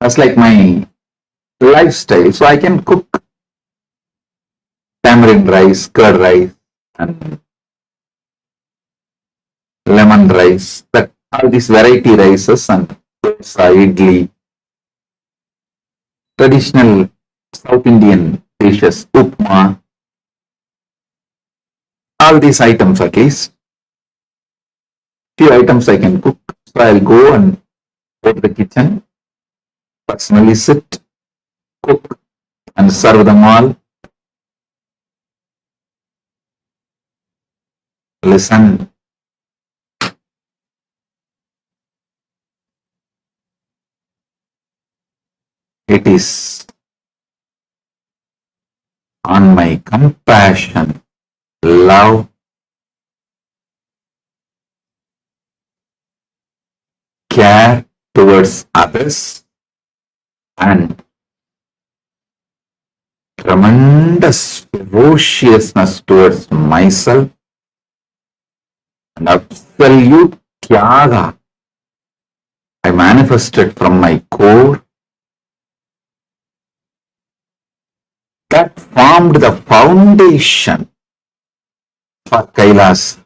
was like my lifestyle. So I can cook tamarind rice, curd rice, and lemon rice, that all these variety rices and idli, traditional South Indian dishes, upma, all these items at least. Few items I can cook. So I'll go and go to the kitchen, personally sit, cook, and serve them all. Listen. It is on my compassion, love, care towards others, and tremendous ferociousness towards myself, and absolute tyaga I manifested from my core, that formed the foundation for KAILASA.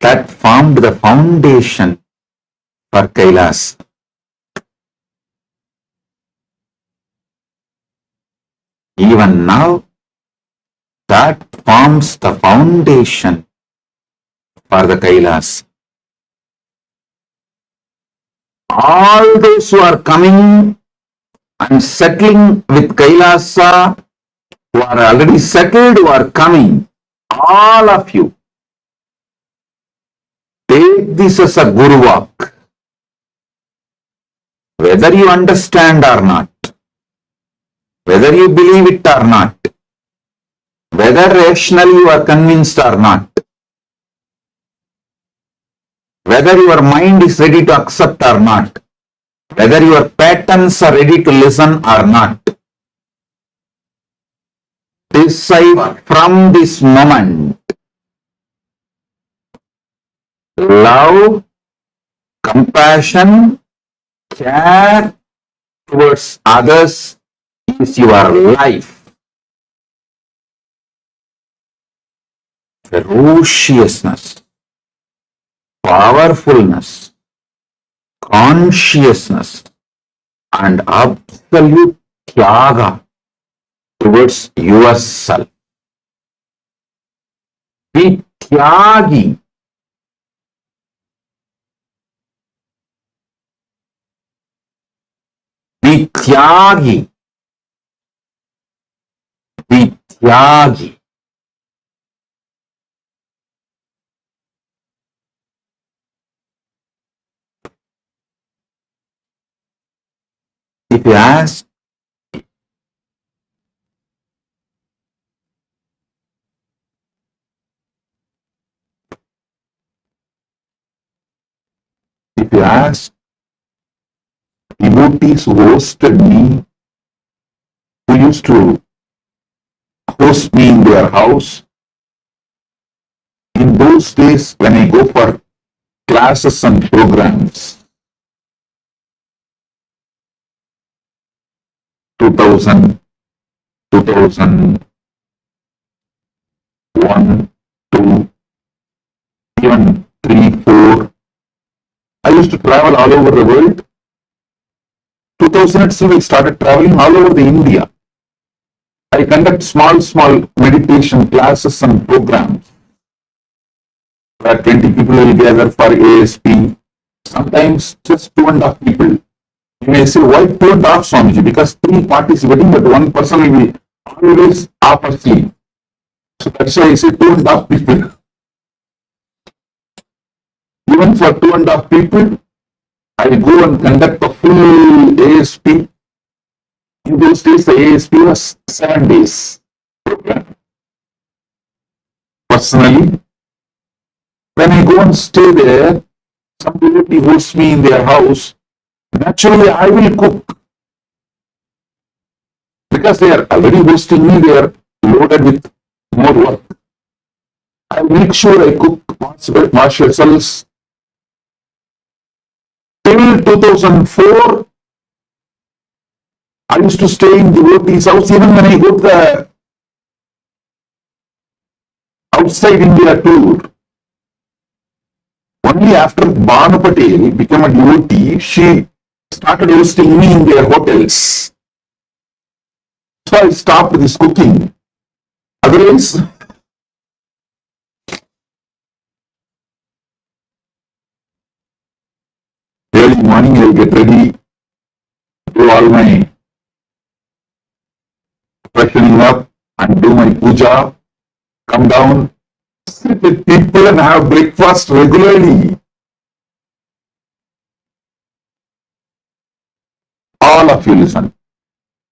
That formed the foundation for KAILASA. Even now, that forms the foundation for the KAILASA. All those who are coming and settling with KAILASA, who are already settled, who are coming, all of you, take this as a guru walk. Whether you understand or not, whether you believe it or not, whether rationally you are convinced or not, whether your mind is ready to accept or not, whether your patterns are ready to listen or not, decide from this moment, love, compassion, care towards others is your life. Ferociousness, powerfulness, consciousness, and absolute tyaga towards yourself. Be tyagi. Be tyagi. Be tyagi. If you ask, devotees who hosted me, who used to host me in their house, in those days when I go for classes and programs, 2000, 2001, 2, even 3, 4, I used to travel all over the world. 2000 itself, I started traveling all over the India. I conduct small meditation classes and programs where 20 people will gather for ASP. Sometimes just 2.5 people. You may say, why 2.5 Swamiji? Because 3 participating, but 1 person will be always half asleep. So that's why I say 2.5 people. Even for 2.5 people, I go and conduct a full ASP. In those days, the ASP was 7 days program. Personally, when I go and stay there, some devotee hosts me in their house. Naturally, I will cook because they are already hosting me. They are loaded with more work. I make sure I cook, wash vessels. Till 2004, I used to stay in devotee's house. Even when I go to the outside India tour, only after Bhanu Patel became a devotee, she started hosting me in their hotels. So I stopped this cooking. Otherwise, early morning I get ready, do all my freshening up and do my puja, come down, sit with people and have breakfast regularly. All of you listen.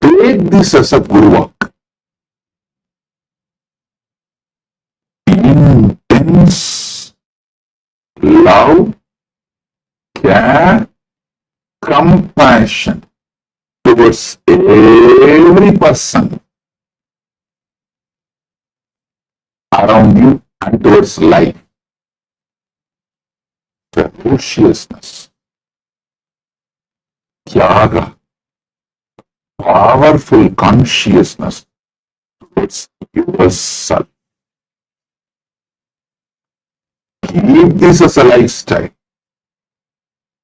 Take this as a guru work. Intense love, care, compassion towards every person around you and towards life. Ferociousness, tyaga, powerful consciousness towards yourself. Keep this as a lifestyle.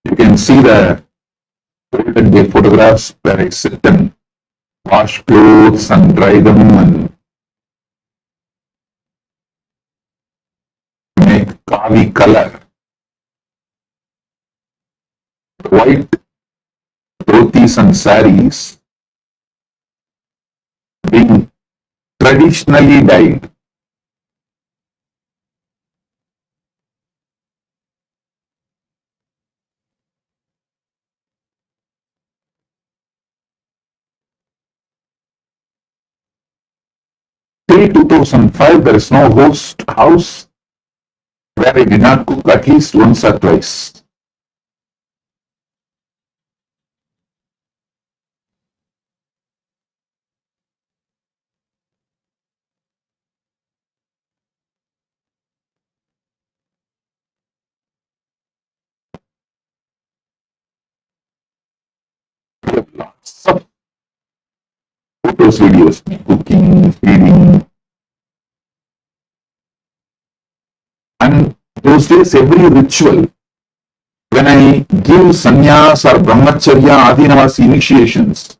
You can see the olden day photographs where I sit and wash clothes and dry them and make kavi color. White dhotis and saris being traditionally dyed. Till 2005, there is no house where I did not cook at least once or twice. Lots of photos, videos, cooking, feeding. And those days, every ritual, when I give sannyas or brahmacharya, adinavas initiations,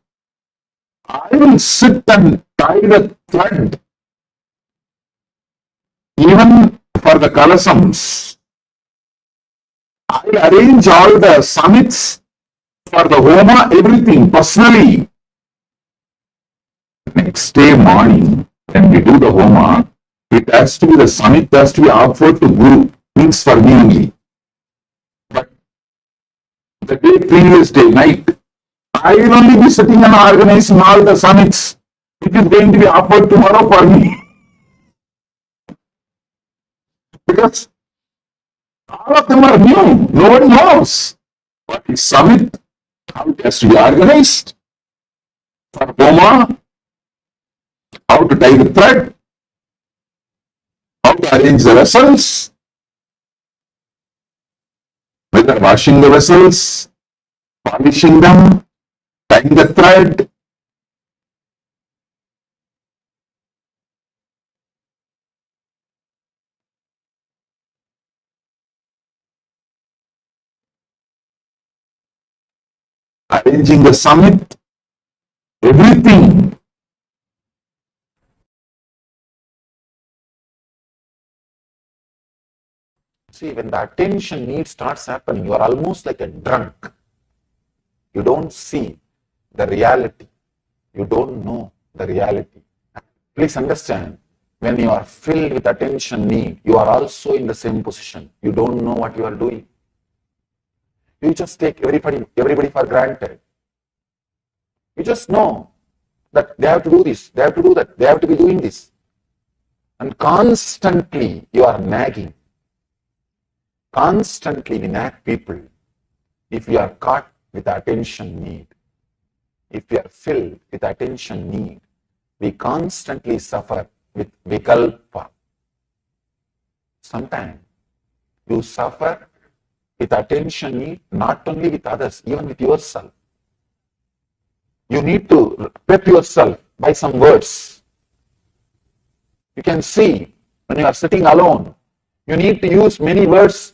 I will sit and tie the thread. Even for the kalasams, I arrange all the summits for the homa, everything personally. Next day morning, when we do the homa, it has to be the summit has to be offered to Guru, means for me only. But the day previous day, night, I will only be sitting and organizing all the summits, which is going to be offered tomorrow for me. Because all of them are new. Nobody knows what is summit, how it has to be organized. For homa, how to tie the thread, how to arrange the vessels, whether washing the vessels, polishing them, tying the thread. Arranging the summit, everything. See, when the attention need starts happening, you are almost like a drunk. You don't see the reality. You don't know the reality. Please understand, when you are filled with attention need, you are also in the same position. You don't know what you are doing. You just take everybody for granted. You just know that they have to do this, they have to do that, they have to be doing this. And constantly you are nagging. Constantly we nag people. If we are caught with attention need, if we are filled with attention need, we constantly suffer with vikalpa. Sometimes you suffer with attention need, not only with others, even with yourself. You need to pep yourself by some words. You can see when you are sitting alone, you need to use many words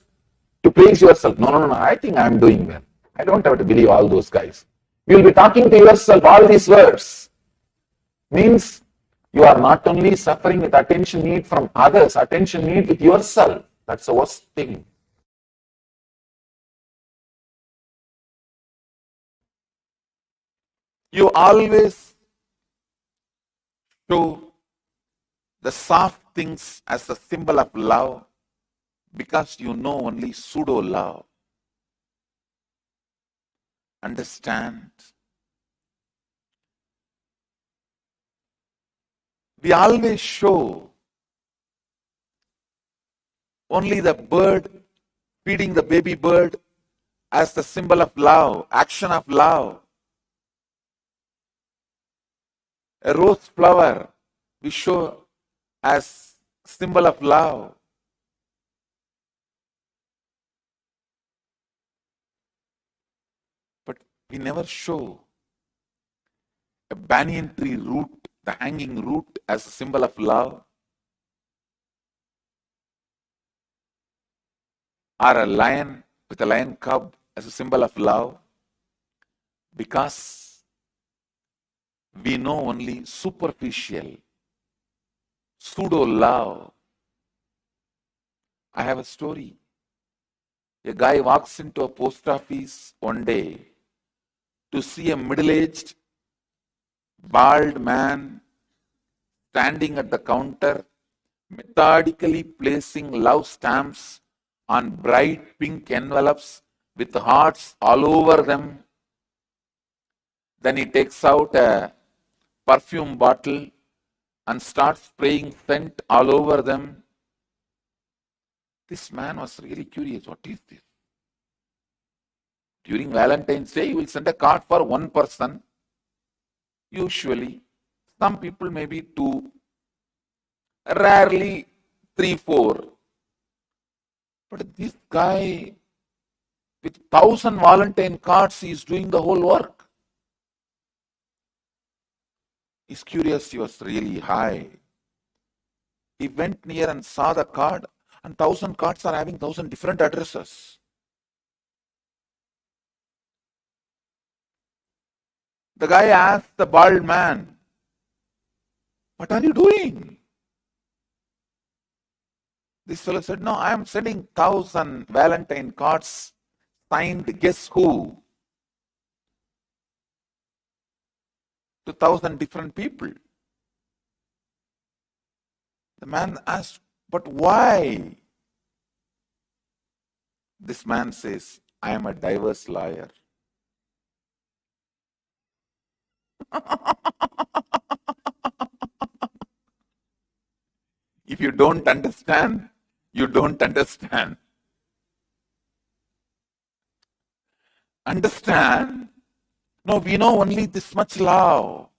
to praise yourself. No, I think I am doing well. I don't have to believe all those guys. You will be talking to yourself all these words. Means you are not only suffering with attention need from others, attention need with yourself. That's the worst thing. You always show the soft things as a symbol of love because you know only pseudo love. Understand? We always show only the bird feeding the baby bird as the symbol of love, action of love. A rose flower we show as symbol of love. But we never show a banyan tree root, the hanging root, as a symbol of love, or a lion with a lion cub as a symbol of love, because we know only superficial, pseudo love. I have a story. A guy walks into a post office one day to see a middle-aged, bald man standing at the counter, methodically placing love stamps on bright pink envelopes with hearts all over them. Then he takes out a perfume bottle and starts spraying scent all over them. This man was really curious. What is this? During Valentine's Day, you will send a card for one person. Usually, some people maybe two, rarely 3, 4. But this guy, with 1,000 Valentine cards, he is doing the whole work. His curiosity was really high. He went near and saw the card, and 1,000 cards are having 1,000 different addresses. The guy asked the bald man, "What are you doing?" This fellow said, "No, I am sending 1,000 Valentine cards signed guess who to 1,000 different people." The man asked, "But why?" This man says, "I am a diverse lawyer." If you don't understand, you don't understand. Understand? No, we know only this much love.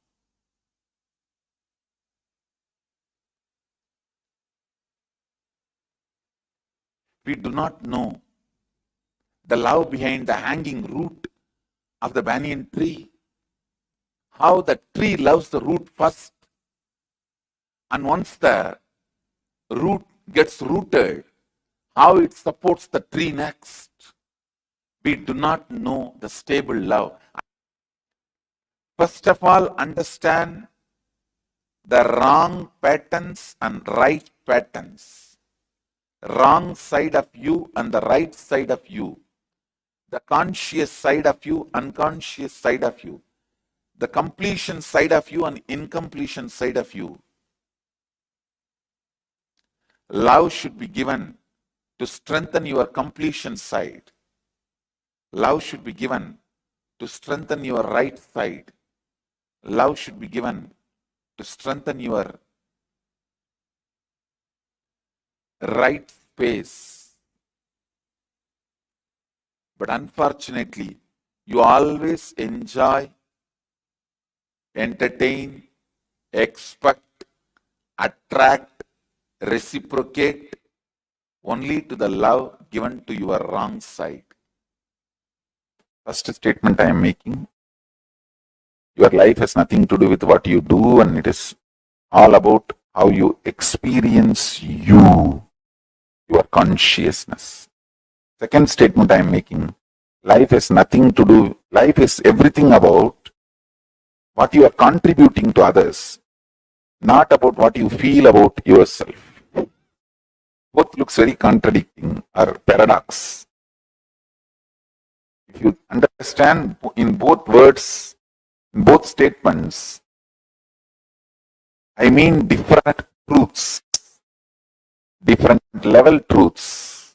We do not know the love behind the hanging root of the banyan tree. How the tree loves the root first. And once the root gets rooted, how it supports the tree next. We do not know the stable love. First of all, understand the wrong patterns and right patterns. Wrong side of you and the right side of you. the conscious side of you, unconscious side of you, the completion side of you and incompletion side of you. Love should be given to strengthen your completion side. Love should be given to strengthen your right side. Love should be given to strengthen your right space. But unfortunately, you always enjoy, entertain, expect, attract, reciprocate only to the love given to your wrong side. First statement I am making, your life has nothing to do with what you do, and it is all about how you experience you, your consciousness. Second statement I am making, life has nothing to do, life is everything about what you are contributing to others, not about what you feel about yourself. Both looks very contradicting or paradox. If you understand in both words, in both statements, I mean different truths, different level truths.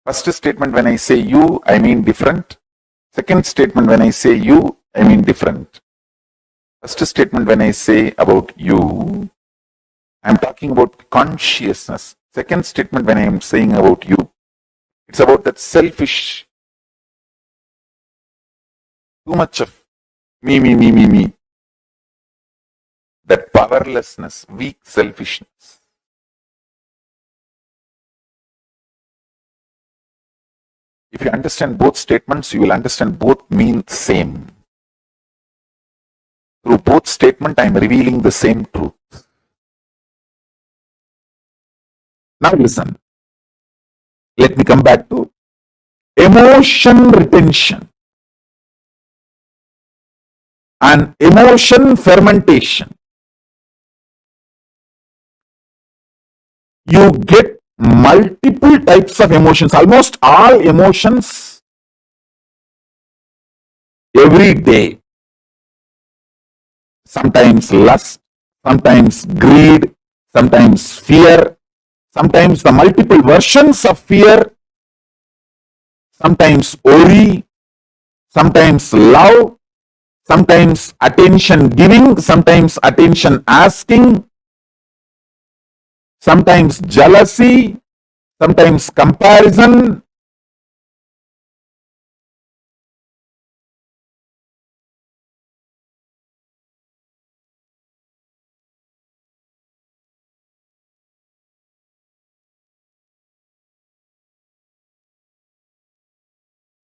First statement, when I say you, I mean different. Second statement, when I say you, I mean different. First statement, when I say about you, I'm talking about consciousness. Second statement, when I am saying about you, it's about that selfish, too much of me. That powerlessness, weak selfishness. If you understand both statements, you will understand both mean the same. Through both statements, I am revealing the same truth. Now listen. Let me come back to emotion retention and emotion fermentation. You get multiple types of emotions, almost all emotions every day. Sometimes lust, sometimes greed, sometimes fear, sometimes the multiple versions of fear, sometimes worry, sometimes love, sometimes attention giving, sometimes attention asking, sometimes jealousy, sometimes comparison.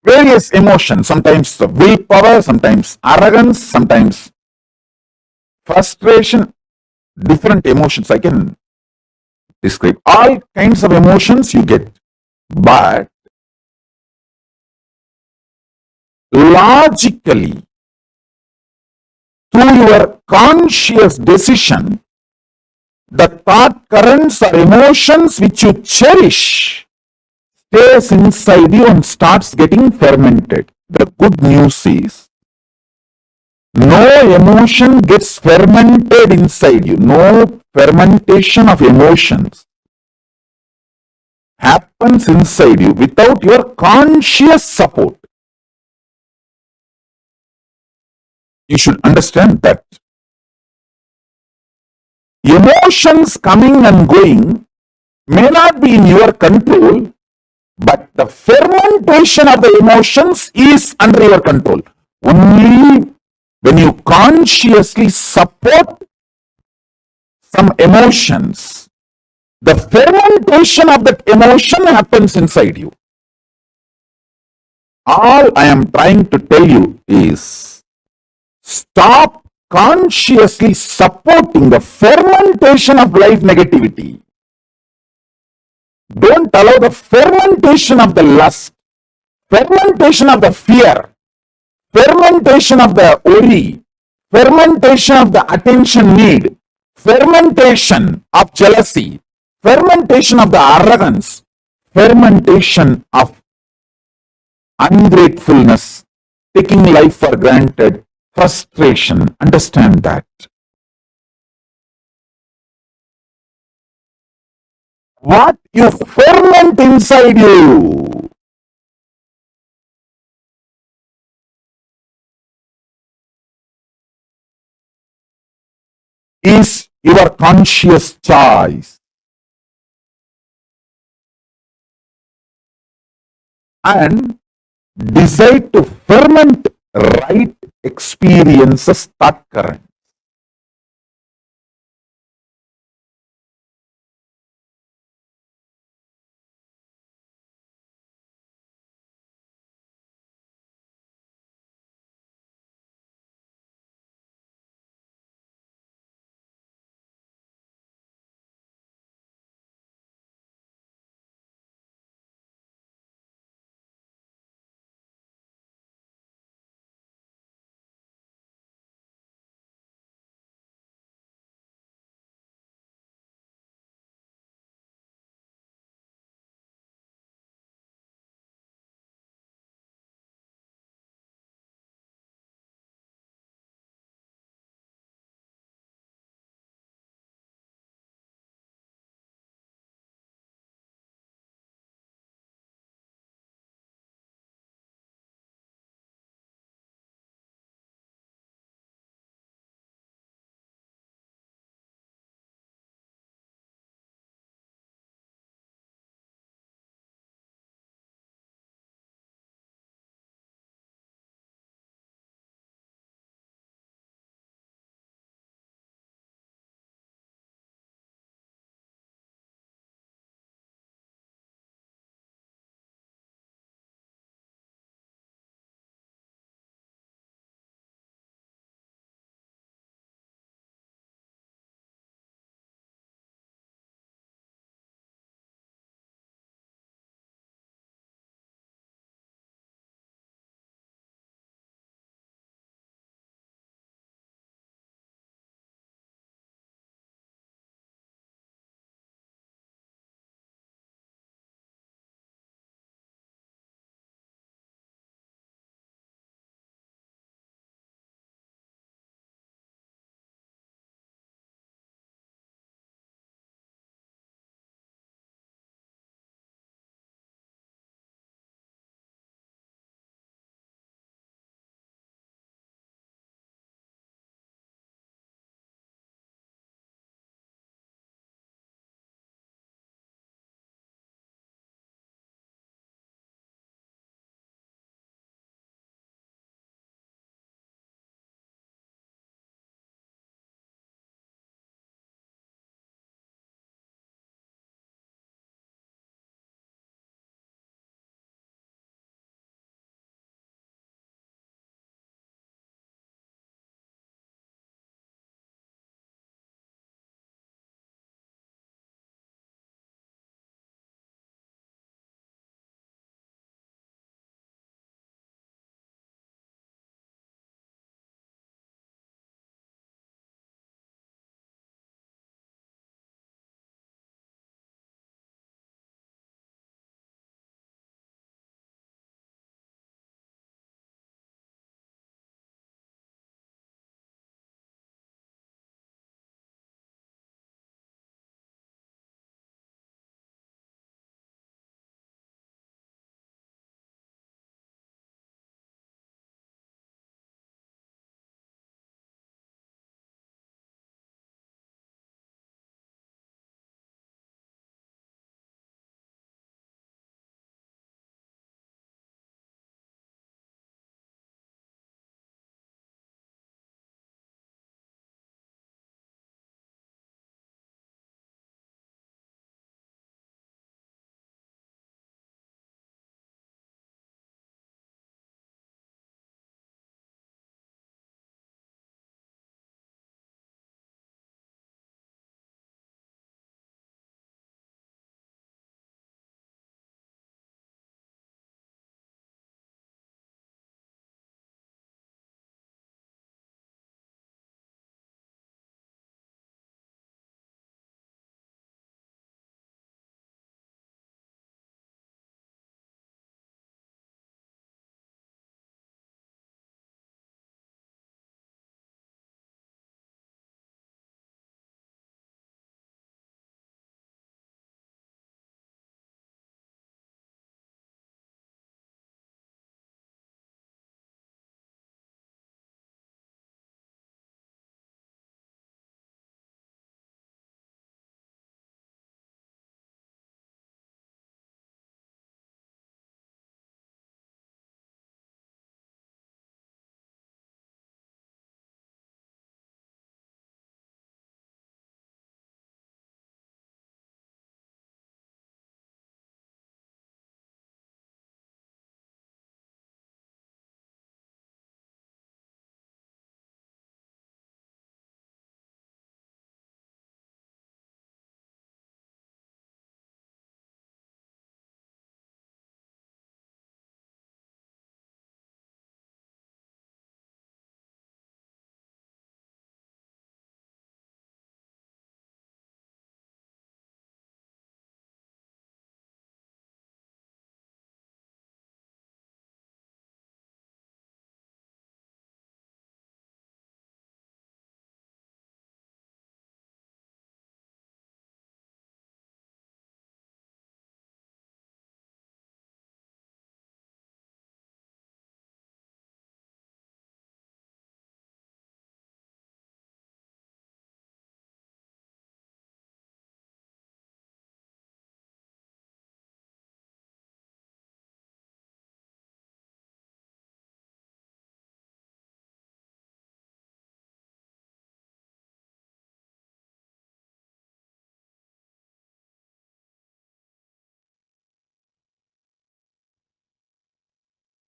Various emotions, sometimes the willpower, sometimes arrogance, sometimes frustration, different emotions I can describe. All kinds of emotions you get. But logically, through your conscious decision, the thought currents or emotions which you cherish stays inside you and starts getting fermented. The good news is, no emotion gets fermented inside you. No fermentation of emotions happens inside you without your conscious support. You should understand that emotions coming and going may not be in your control, but the fermentation of the emotions is under your control. Only when you consciously support some emotions, the fermentation of that emotion happens inside you. All I am trying to tell you is, stop consciously supporting the fermentation of life negativity. Don't allow the fermentation of the lust, fermentation of the fear, fermentation of the worry, fermentation of the attention need, fermentation of jealousy, fermentation of the arrogance, fermentation of ungratefulness, taking life for granted, frustration. Understand that. What you ferment inside you is your conscious choice. And decide to ferment right experiences, thought current.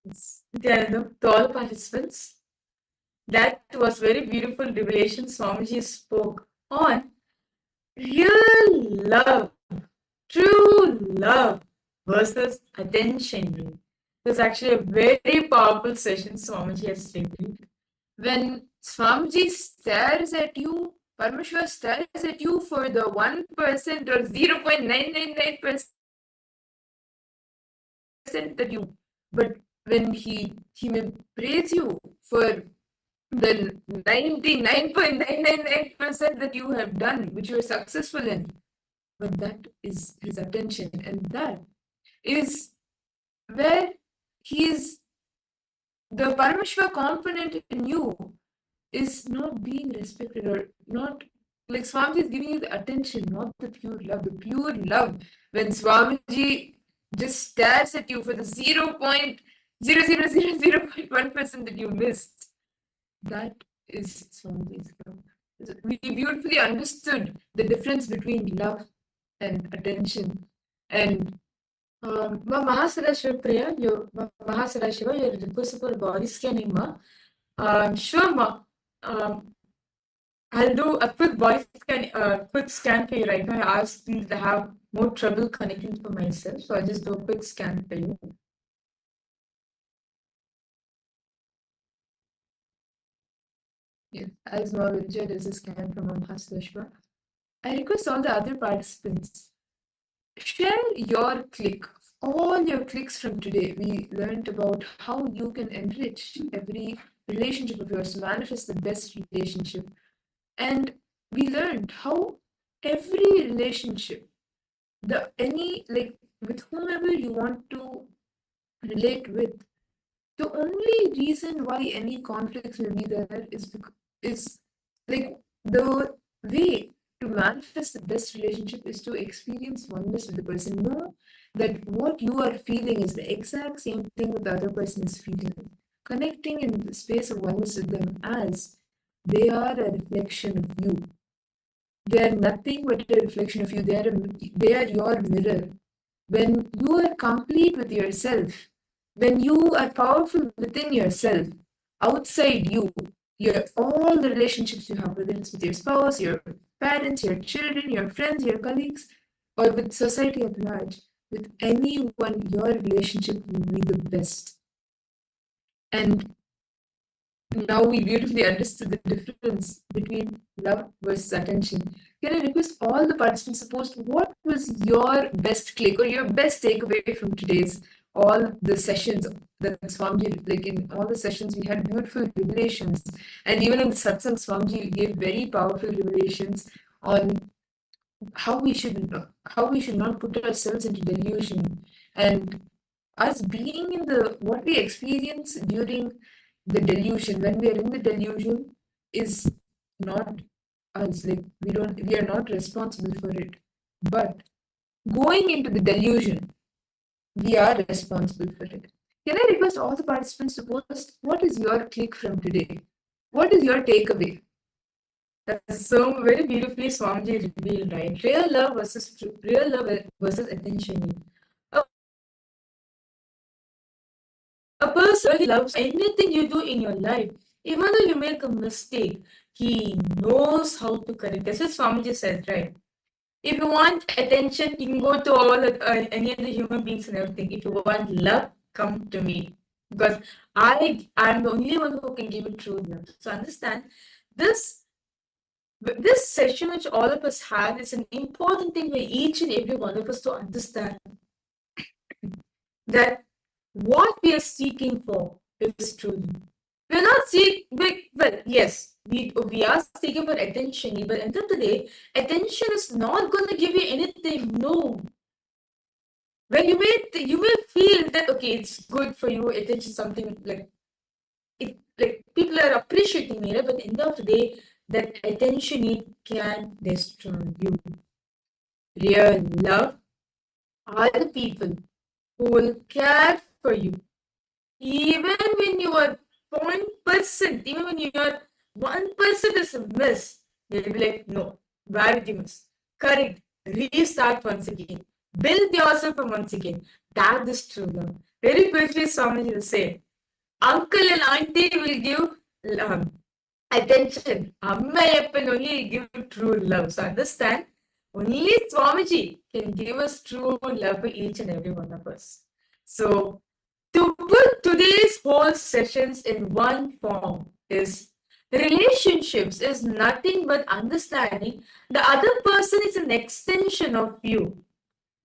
Nithyananda, to all participants, that was very beautiful revelation Swamiji spoke on real love, true love versus attention. It was actually a very powerful session Swamiji has taken. When Swamiji stares at you, Paramashiva stares at you for the 1% or 0.999% that you, but when he may praise you for the 99.999% that you have done, which you are successful in, but that is his attention, and that is where he is, the Paramashiva component in you is not being respected, or not, like Swamiji is giving you the attention, not the pure love. The pure love, when Swamiji just stares at you for the 0.00001% that you missed, that is Swamiji's love. We beautifully understood the difference between love and attention. And Mahasara Shivapriya, Mahasara Shiva, you're requested for a body scanning, ma. Sure, ma. I'll do a quick quick scan for you right now. I seem to have more trouble connecting for myself, so I'll just do a quick scan for you. Yes, as well, Vijay does a scan from Mahasara. I request all the other participants, share your click, all your clicks from today. We learned about how you can enrich every relationship of yours to manifest the best relationship. And we learned how every relationship, with whomever you want to relate with, the only reason why any conflicts will be there is like the way to manifest the best relationship is to experience oneness with the person. Know that what you are feeling is the exact same thing that the other person is feeling. Connecting in the space of oneness with them as they are a reflection of you. They are nothing but a reflection of you. They are your mirror. When you are complete with yourself, when you are powerful within yourself, outside you, all the relationships you have, whether it's with your spouse, your parents, your children, your friends, your colleagues, or with society at large, with anyone, your relationship will be the best. And now we beautifully understood the difference between love versus attention. Can I request all the participants to post what was your best click or your best takeaway from today's all the sessions that Swamiji, like in all the sessions we had beautiful revelations, and even in the satsang Swamiji gave very powerful revelations on how we should not put ourselves into delusion, and us being in the what we experience during the delusion, when we are in the delusion, is not us. Like we are not responsible for it. But going into the delusion, we are responsible for it. Can I request all the participants to post what is your click from today? What is your takeaway? That's so very beautifully Swamiji revealed, right? Real love versus attention. A person really loves anything you do in your life. Even though you make a mistake, he knows how to correct. That's what Swamiji said, right? If you want attention, you can go to any other human beings and everything. If you want love, come to me. Because I am the only one who can give you true love. So understand, this session which all of us have is an important thing for each and every one of us to understand that what we are seeking for is truth. We're not seeking, well, yes, we are seeking for attention, but at the end of the day, attention is not going to give you anything. No. When you may feel that, okay, it's good for you, attention, something like people are appreciating me, but at the end of the day, that attention, it can destroy you. Real love are the people who will care for you. Even when you are 0%, even when you are 1% is a miss, they'll be like, no, where did you miss? Correct. Restart once again. Build yourself from once again. That is true love. Very quickly, Swamiji will say, uncle and auntie will give attention. Amma Appan only give true love. So understand, only Swamiji can give us true love for each and every one of us. So to put today's whole sessions in one form is relationships is nothing but understanding the other person is an extension of you.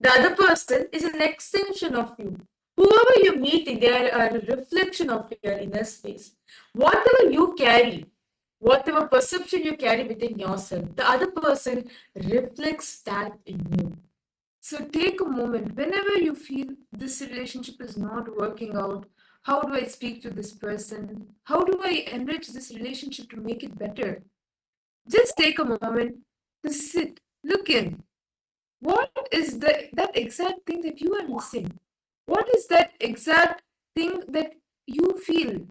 The other person is an extension of you. Whoever you're meeting, they are a reflection of your inner space. Whatever you carry, whatever perception you carry within yourself, the other person reflects that in you. So take a moment whenever you feel this relationship is not working out. How do I speak to this person? How do I enrich this relationship to make it better? Just take a moment to sit, look in. What is that exact thing that you are missing? What is that exact thing that you feel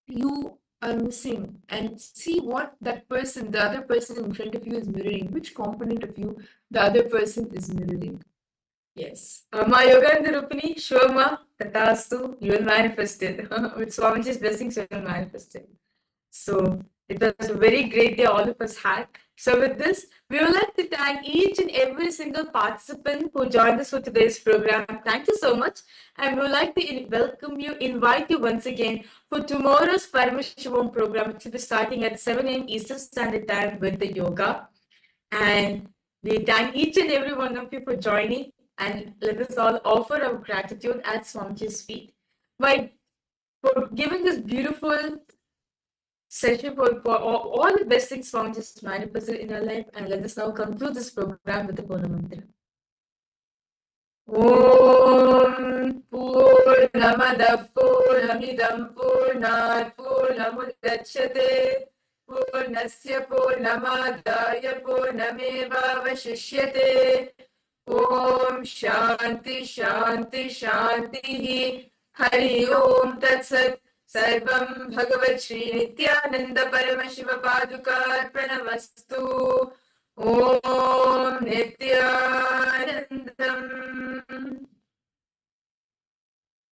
you are missing? And see what that person, the other person in front of you is mirroring. Which component of you the other person is mirroring? Yes. Ma Yoganda Rupini, Shoma, Tatastu, you will manifest it. With Swamiji's blessings, you will manifest it. So it was a very great day all of us had. So with this, we would like to thank each and every single participant who joined us for today's program. Thank you so much. And we would like to welcome you, invite you once again for tomorrow's Paramashivoham program, which will be starting at 7 a.m. Eastern Standard Time with the yoga. And we thank each and every one of you for joining. And let us all offer our gratitude at Swamiji's feet for giving this beautiful session for all the best things Swamiji manifested in our life. And let us now conclude this program with the Purna Mantra. Om Purnamada Purnamidam Purnat Purnamudachyate Purnasya Purnamadaya Purnameva Vashishyate Om Shanti Shanti Shanti Hari Om Tat Sat Sarvam Bhagavat Shri Nithyananda Paramashiva Padukarpanamastu Om Nithyanandam.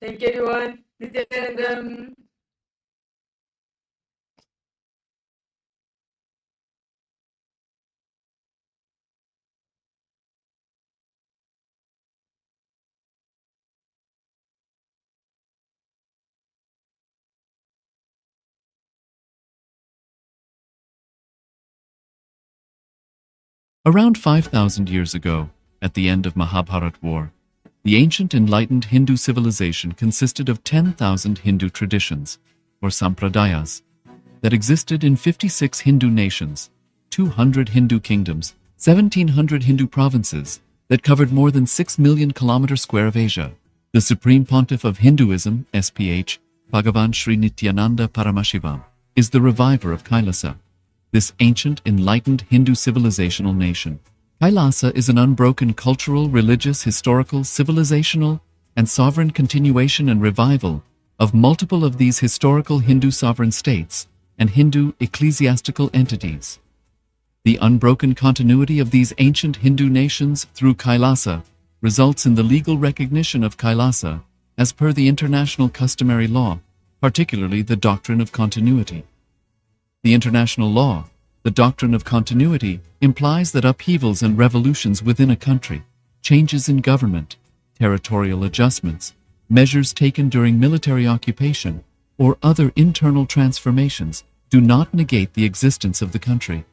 Thank you everyone. Nithyanandam. Around 5,000 years ago, at the end of Mahabharat War, the ancient enlightened Hindu civilization consisted of 10,000 Hindu traditions, or sampradayas, that existed in 56 Hindu nations, 200 Hindu kingdoms, 1,700 Hindu provinces that covered more than 6 million kilometers square of Asia. The Supreme Pontiff of Hinduism, SPH, Bhagavan Sri Nithyananda Paramashivoham, is the reviver of KAILASA, this ancient, enlightened Hindu civilizational nation. KAILASA is an unbroken cultural, religious, historical, civilizational, and sovereign continuation and revival of multiple of these historical Hindu sovereign states and Hindu ecclesiastical entities. The unbroken continuity of these ancient Hindu nations through KAILASA results in the legal recognition of KAILASA as per the international customary law, particularly the doctrine of continuity. The international law, the doctrine of continuity, implies that upheavals and revolutions within a country, changes in government, territorial adjustments, measures taken during military occupation, or other internal transformations do not negate the existence of the country,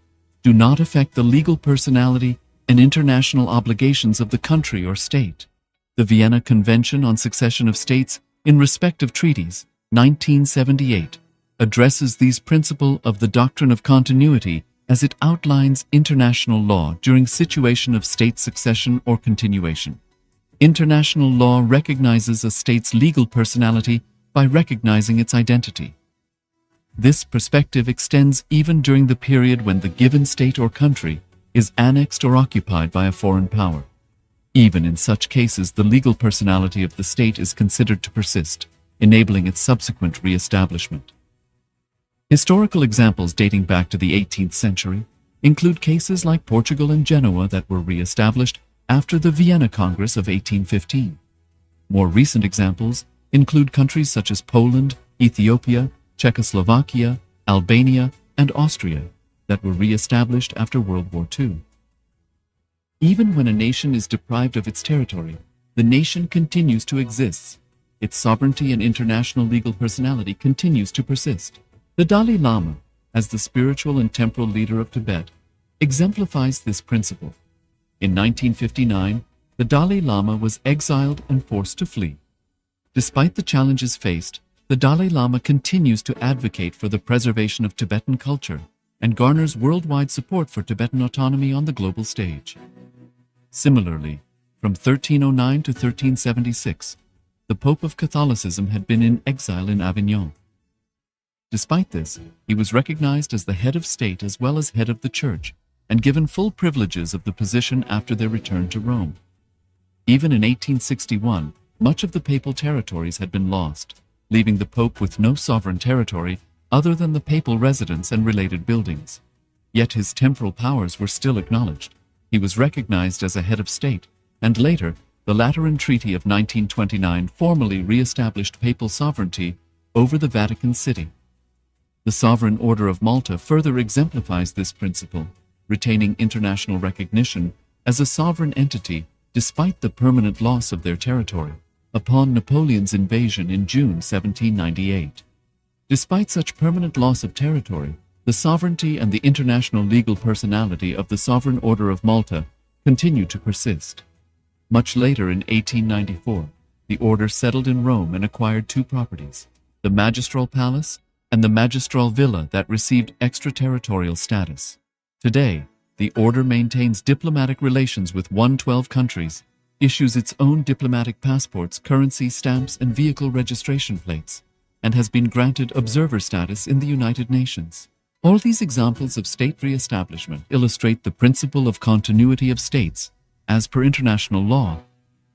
do not affect the legal personality and international obligations of the country or state. The Vienna Convention on Succession of States in respect of treaties, 1978, addresses these principles of the doctrine of continuity as it outlines international law during situation of state succession or continuation. International law recognizes a state's legal personality by recognizing its identity. This perspective extends even during the period when the given state or country is annexed or occupied by a foreign power. Even in such cases, the legal personality of the state is considered to persist, enabling its subsequent re-establishment. Historical examples dating back to the 18th century include cases like Portugal and Genoa that were re-established after the Vienna Congress of 1815. More recent examples include countries such as Poland, Ethiopia, Czechoslovakia, Albania, and Austria that were re-established after World War II. Even when a nation is deprived of its territory, the nation continues to exist. Its sovereignty and international legal personality continues to persist. The Dalai Lama, as the spiritual and temporal leader of Tibet, exemplifies this principle. In 1959, the Dalai Lama was exiled and forced to flee. Despite the challenges faced, the Dalai Lama continues to advocate for the preservation of Tibetan culture and garners worldwide support for Tibetan autonomy on the global stage. Similarly, from 1309 to 1376, the Pope of Catholicism had been in exile in Avignon. Despite this, he was recognized as the head of state as well as head of the Church, and given full privileges of the position after their return to Rome. Even in 1861, much of the papal territories had been lost, leaving the Pope with no sovereign territory other than the papal residence and related buildings. Yet his temporal powers were still acknowledged. He was recognized as a head of state, and later, the Lateran Treaty of 1929 formally re-established papal sovereignty over the Vatican City. The Sovereign Order of Malta further exemplifies this principle, retaining international recognition as a sovereign entity despite the permanent loss of their territory upon Napoleon's invasion in June 1798. Despite such permanent loss of territory, the sovereignty and the international legal personality of the Sovereign Order of Malta continued to persist. Much later in 1894, the order settled in Rome and acquired two properties, the Magistral Palace and the Magistral Villa that received extraterritorial status. Today, the order maintains diplomatic relations with 112 countries, issues its own diplomatic passports, currency stamps, and vehicle registration plates, and has been granted observer status in the United Nations. All these examples of state re-establishment illustrate the principle of continuity of states, as per international law,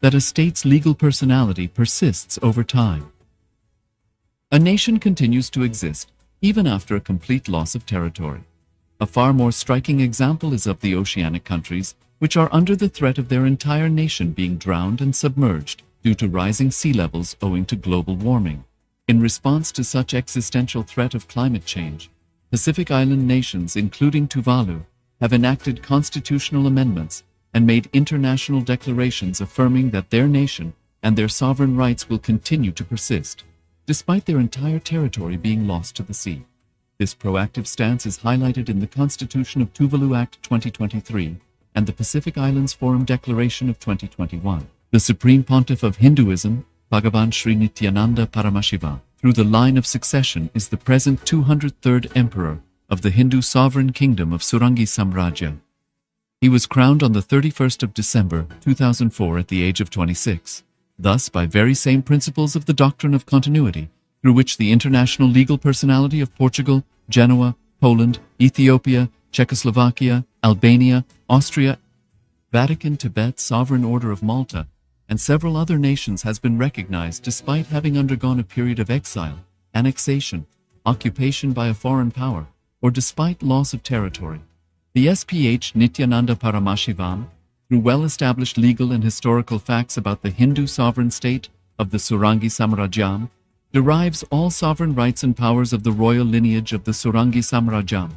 that a state's legal personality persists over time. A nation continues to exist even after a complete loss of territory. A far more striking example is of the oceanic countries, which are under the threat of their entire nation being drowned and submerged due to rising sea levels owing to global warming. In response to such existential threat of climate change, Pacific Island nations, including Tuvalu, have enacted constitutional amendments and made international declarations affirming that their nation and their sovereign rights will continue to persist, despite their entire territory being lost to the sea. This proactive stance is highlighted in the Constitution of Tuvalu Act 2023 and the Pacific Islands Forum Declaration of 2021. The Supreme Pontiff of Hinduism, Bhagavan Sri Nithyananda Paramashiva, through the line of succession is the present 203rd Emperor of the Hindu Sovereign Kingdom of Surangi Samrajya. He was crowned on the 31st of December 2004 at the age of 26. Thus, by very same principles of the doctrine of continuity, through which the international legal personality of Portugal, Genoa, Poland, Ethiopia, Czechoslovakia, Albania, Austria, Vatican, Tibet, Sovereign Order of Malta, and several other nations has been recognized despite having undergone a period of exile, annexation, occupation by a foreign power, or despite loss of territory. The SPH Nithyananda Paramashivoham, through well-established legal and historical facts about the Hindu sovereign state of the Surangi Samrajyam, derives all sovereign rights and powers of the royal lineage of the Surangi Samrajyam,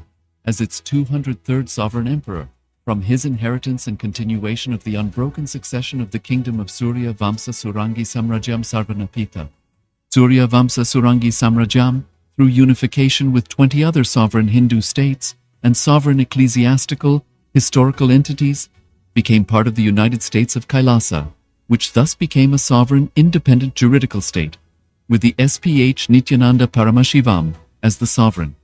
as its 203rd sovereign emperor, from his inheritance and continuation of the unbroken succession of the kingdom of Surya Vamsa Surangi Samrajyam Sarvanapitha. Surya Vamsa Surangi Samrajyam, through unification with 20 other sovereign Hindu states and sovereign ecclesiastical, historical entities, became part of the United States of KAILASA, which thus became a sovereign, independent juridical state, with the SPH Nithyananda Paramashivoham as the sovereign.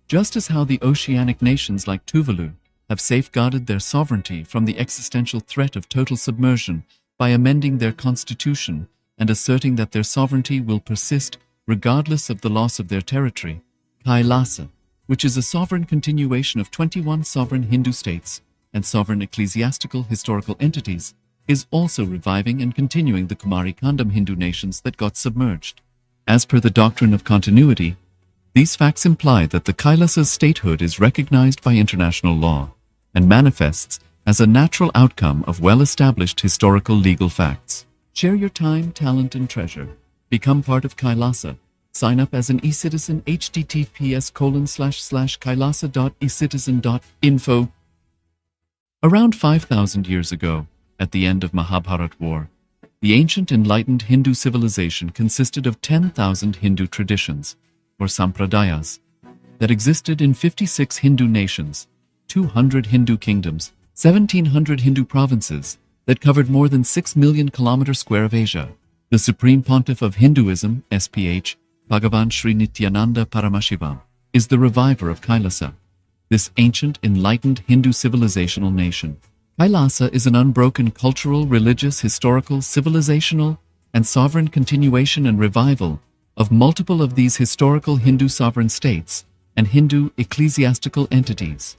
Just as how the oceanic nations like Tuvalu have safeguarded their sovereignty from the existential threat of total submersion by amending their constitution and asserting that their sovereignty will persist regardless of the loss of their territory, KAILASA, which is a sovereign continuation of 21 sovereign Hindu states and sovereign ecclesiastical historical entities, is also reviving and continuing the Kumari Kandam Hindu nations that got submerged. As per the doctrine of continuity, these facts imply that the Kailasa's statehood is recognized by international law and manifests as a natural outcome of well-established historical legal facts. Share your time, talent, and treasure. Become part of KAILASA. Sign up as an eCitizen https://kailasa.ecitizen.info. Around 5,000 years ago, at the end of Mahabharat War, the ancient enlightened Hindu civilization consisted of 10,000 Hindu traditions, or sampradayas, that existed in 56 Hindu nations, 200 Hindu kingdoms, 1,700 Hindu provinces that covered more than 6 million kilometers square of Asia. The Supreme Pontiff of Hinduism, SPH, Bhagavan Sri Nithyananda Paramashivoham, is the reviver of KAILASA, this ancient enlightened Hindu civilizational nation. KAILASA is an unbroken cultural, religious, historical, civilizational, and sovereign continuation and revival of multiple of these historical Hindu sovereign states and Hindu ecclesiastical entities.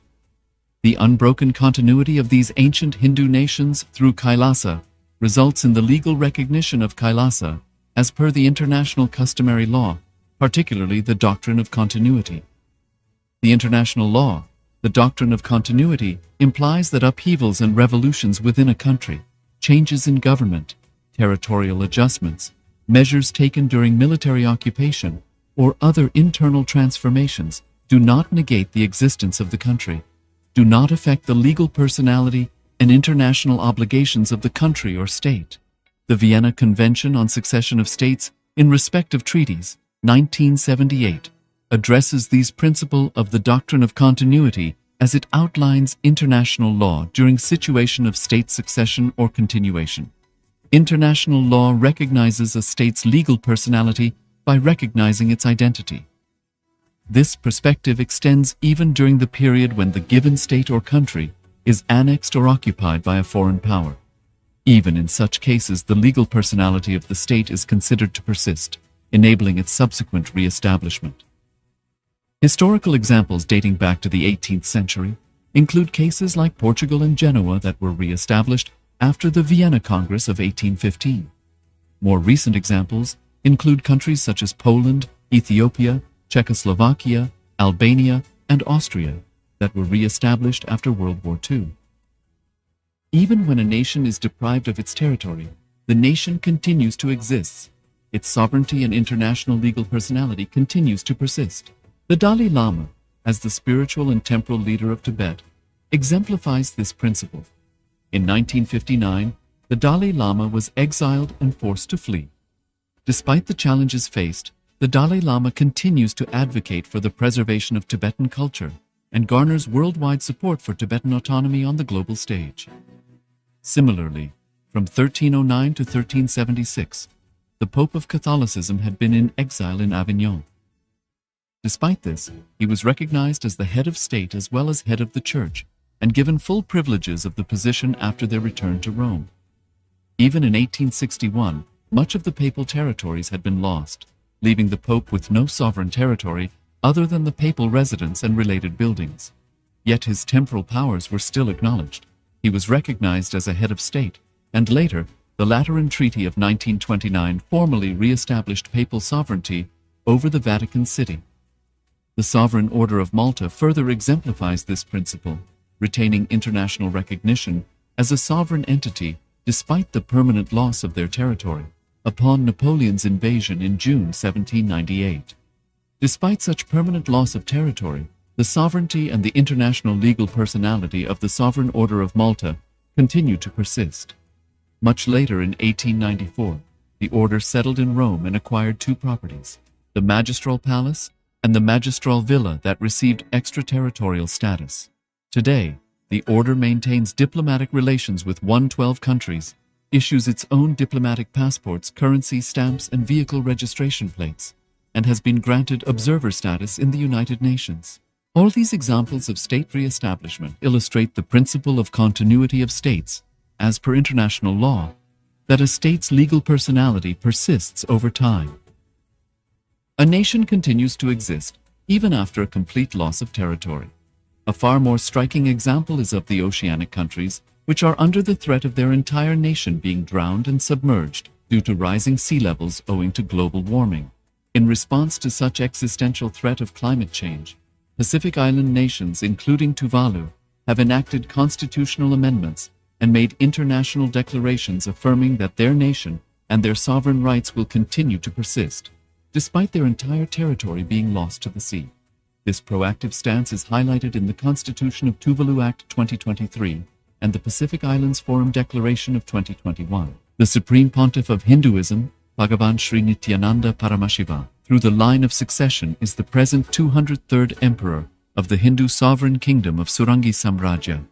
The unbroken continuity of these ancient Hindu nations through KAILASA results in the legal recognition of KAILASA as per the international customary law, particularly the doctrine of continuity. The international law, the doctrine of continuity, implies that upheavals and revolutions within a country, changes in government, territorial adjustments, measures taken during military occupation, or other internal transformations do not negate the existence of the country, do not affect the legal personality and international obligations of the country or state. The Vienna Convention on Succession of States in respect of treaties, 1978, addresses these principles of the doctrine of continuity as it outlines international law during situation of state succession or continuation. International law recognizes a state's legal personality by recognizing its identity. This perspective extends even during the period when the given state or country is annexed or occupied by a foreign power. Even in such cases, the legal personality of the state is considered to persist, enabling its subsequent re-establishment. Historical examples dating back to the 18th century include cases like Portugal and Genoa that were re-established after the Vienna Congress of 1815. More recent examples include countries such as Poland, Ethiopia, Czechoslovakia, Albania, and Austria that were re-established after World War II. Even when a nation is deprived of its territory, the nation continues to exist. Its sovereignty and international legal personality continues to persist. The Dalai Lama, as the spiritual and temporal leader of Tibet, exemplifies this principle. In 1959, the Dalai Lama was exiled and forced to flee. Despite the challenges faced, the Dalai Lama continues to advocate for the preservation of Tibetan culture and garners worldwide support for Tibetan autonomy on the global stage. Similarly, from 1309 to 1376, the Pope of Catholicism had been in exile in Avignon. Despite this, he was recognized as the head of state as well as head of the church and given full privileges of the position after their return to Rome. Even in 1861, much of the papal territories had been lost, leaving the Pope with no sovereign territory other than the papal residence and related buildings. Yet his temporal powers were still acknowledged. He was recognized as a head of state, and later, the Lateran Treaty of 1929 formally re-established papal sovereignty over the Vatican City. The Sovereign Order of Malta further exemplifies this principle, retaining international recognition as a sovereign entity despite the permanent loss of their territory upon Napoleon's invasion in June 1798. Despite such permanent loss of territory, the sovereignty and the international legal personality of the Sovereign Order of Malta continued to persist. Much later in 1894, the order settled in Rome and acquired two properties, the Magistral Palace and the Magistral Villa that received extraterritorial status. Today, the order maintains diplomatic relations with 112 countries, issues its own diplomatic passports, currency stamps, and vehicle registration plates, and has been granted observer status in the United Nations. All these examples of state re-establishment illustrate the principle of continuity of states, as per international law, that a state's legal personality persists over time. A nation continues to exist even after a complete loss of territory. A far more striking example is of the oceanic countries, which are under the threat of their entire nation being drowned and submerged due to rising sea levels owing to global warming. In response to such existential threat of climate change, Pacific Island nations, including Tuvalu, have enacted constitutional amendments and made international declarations affirming that their nation and their sovereign rights will continue to persist, despite their entire territory being lost to the sea. This proactive stance is highlighted in the Constitution of Tuvalu Act 2023 and the Pacific Islands Forum Declaration of 2021. The Supreme Pontiff of Hinduism, Bhagavan Sri Nithyananda Paramashiva, through the line of succession is the present 203rd Emperor of the Hindu Sovereign Kingdom of Surangi Samrajya.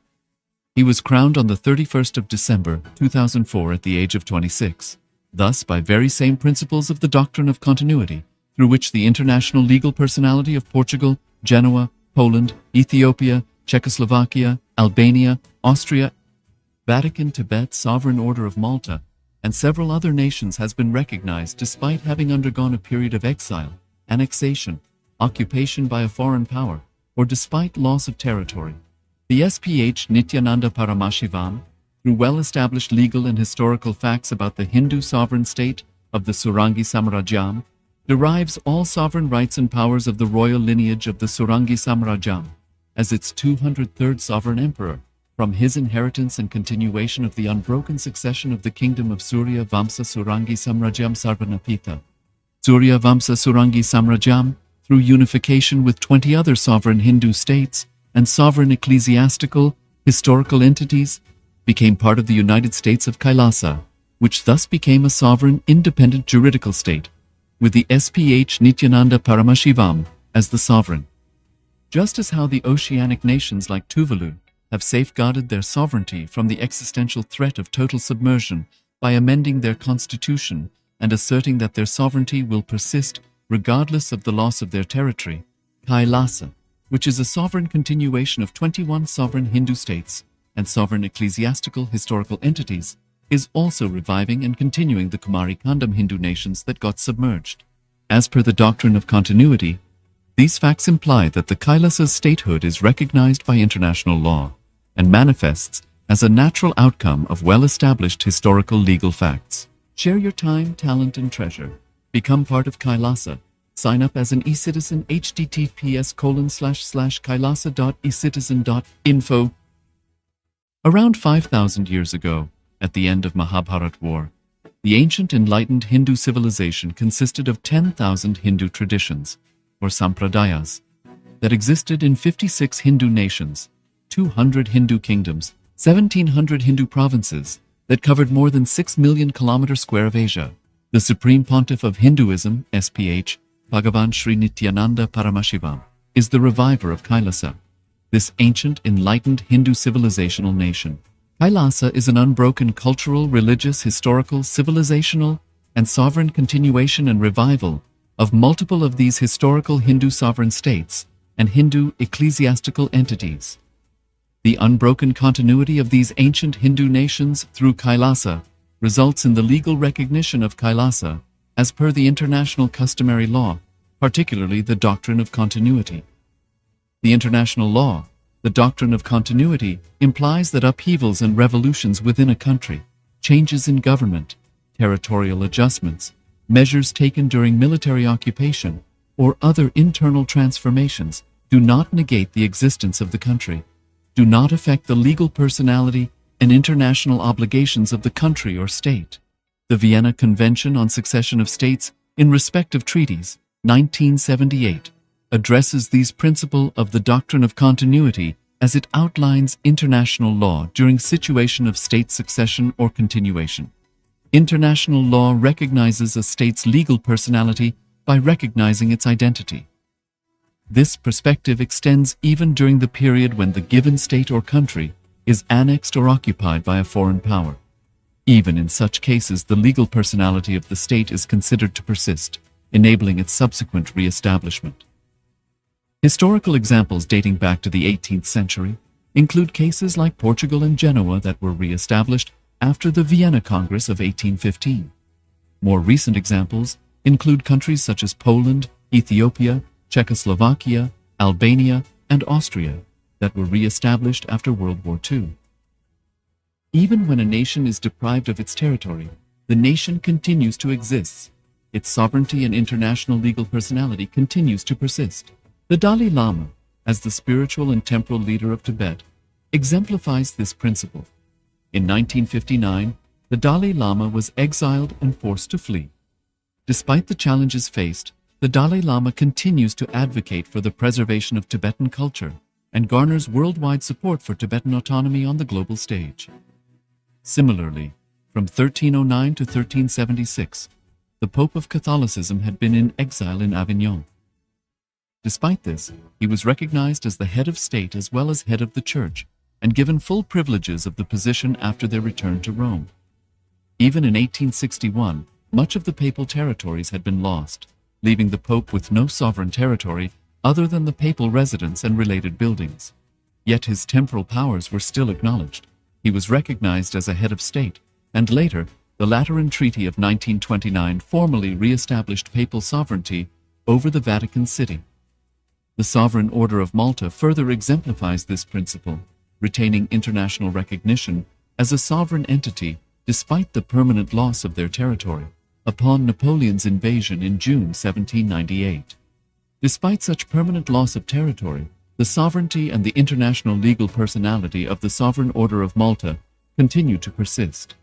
He was crowned on the 31st of December 2004 at the age of 26. Thus, by very same principles of the doctrine of continuity, through which the international legal personality of Portugal, Genoa, Poland, Ethiopia, Czechoslovakia, Albania, Austria, Vatican, Tibet, Sovereign Order of Malta, and several other nations has been recognized despite having undergone a period of exile, annexation, occupation by a foreign power, or despite loss of territory. The SPH Nithyananda Paramashivoham, through well-established legal and historical facts about the Hindu sovereign state of the Surangi Samrajyam, derives all sovereign rights and powers of the royal lineage of the Surangi Samrajyam, as its 203rd sovereign emperor, from his inheritance and continuation of the unbroken succession of the kingdom of Surya Vamsa Surangi Samrajyam Sarvanapitha. Surya Vamsa Surangi Samrajyam, through unification with 20 other sovereign Hindu states and sovereign ecclesiastical, historical entities, became part of the United States of KAILASA, which thus became a sovereign, independent juridical state, with the SPH Nithyananda Paramashivoham as the sovereign. Just as how the oceanic nations like Tuvalu have safeguarded their sovereignty from the existential threat of total submersion by amending their constitution and asserting that their sovereignty will persist regardless of the loss of their territory, KAILASA, which is a sovereign continuation of 21 sovereign Hindu states and sovereign ecclesiastical historical entities, is also reviving and continuing the Kumari Kandam Hindu nations that got submerged. As per the doctrine of continuity, these facts imply that the Kailasa's statehood is recognized by international law and manifests as a natural outcome of well-established historical legal facts. Share your time, talent, and treasure. Become part of KAILASA. Sign up as an eCitizen https://kailasa.ecitizen.info. Around 5,000 years ago, at the end of Mahabharat War, the ancient enlightened Hindu civilization consisted of 10,000 Hindu traditions, or sampradayas, that existed in 56 Hindu nations, 200 Hindu kingdoms, 1,700 Hindu provinces, that covered more than 6 million kilometers square of Asia. The Supreme Pontiff of Hinduism, SPH, Bhagavan Sri Nithyananda Paramashivoham, is the reviver of KAILASA, this ancient, enlightened Hindu civilizational nation. KAILASA is an unbroken cultural, religious, historical, civilizational, and sovereign continuation and revival of multiple of these historical Hindu sovereign states and Hindu ecclesiastical entities. The unbroken continuity of these ancient Hindu nations through KAILASA results in the legal recognition of KAILASA as per the international customary law, particularly the doctrine of continuity. The international law, the doctrine of continuity, implies that upheavals and revolutions within a country, changes in government, territorial adjustments, measures taken during military occupation, or other internal transformations do not negate the existence of the country, do not affect the legal personality and international obligations of the country or state. The Vienna Convention on Succession of States in respect of treaties, 1978, addresses these principles of the doctrine of continuity as it outlines international law during situation of state succession or continuation. International law recognizes a state's legal personality by recognizing its identity. This perspective extends even during the period when the given state or country is annexed or occupied by a foreign power. Even in such cases, the legal personality of the state is considered to persist, enabling its subsequent re-establishment. Historical examples dating back to the 18th century include cases like Portugal and Genoa that were re-established after the Vienna Congress of 1815. More recent examples include countries such as Poland, Ethiopia, Czechoslovakia, Albania, and Austria that were re-established after World War II. Even when a nation is deprived of its territory, the nation continues to exist. Its sovereignty and international legal personality continues to persist. The Dalai Lama, as the spiritual and temporal leader of Tibet, exemplifies this principle. In 1959, the Dalai Lama was exiled and forced to flee. Despite the challenges faced, the Dalai Lama continues to advocate for the preservation of Tibetan culture and garners worldwide support for Tibetan autonomy on the global stage. Similarly, from 1309 to 1376, the Pope of Catholicism had been in exile in Avignon. Despite this, he was recognized as the head of state as well as head of the church, and given full privileges of the position after their return to Rome. Even in 1861, much of the papal territories had been lost, leaving the Pope with no sovereign territory other than the papal residence and related buildings. Yet his temporal powers were still acknowledged. He was recognized as a head of state, and later, the Lateran Treaty of 1929 formally re-established papal sovereignty over the Vatican City. The Sovereign Order of Malta further exemplifies this principle, retaining international recognition as a sovereign entity despite the permanent loss of their territory upon Napoleon's invasion in June 1798. Despite such permanent loss of territory, the sovereignty and the international legal personality of the Sovereign Order of Malta continue to persist.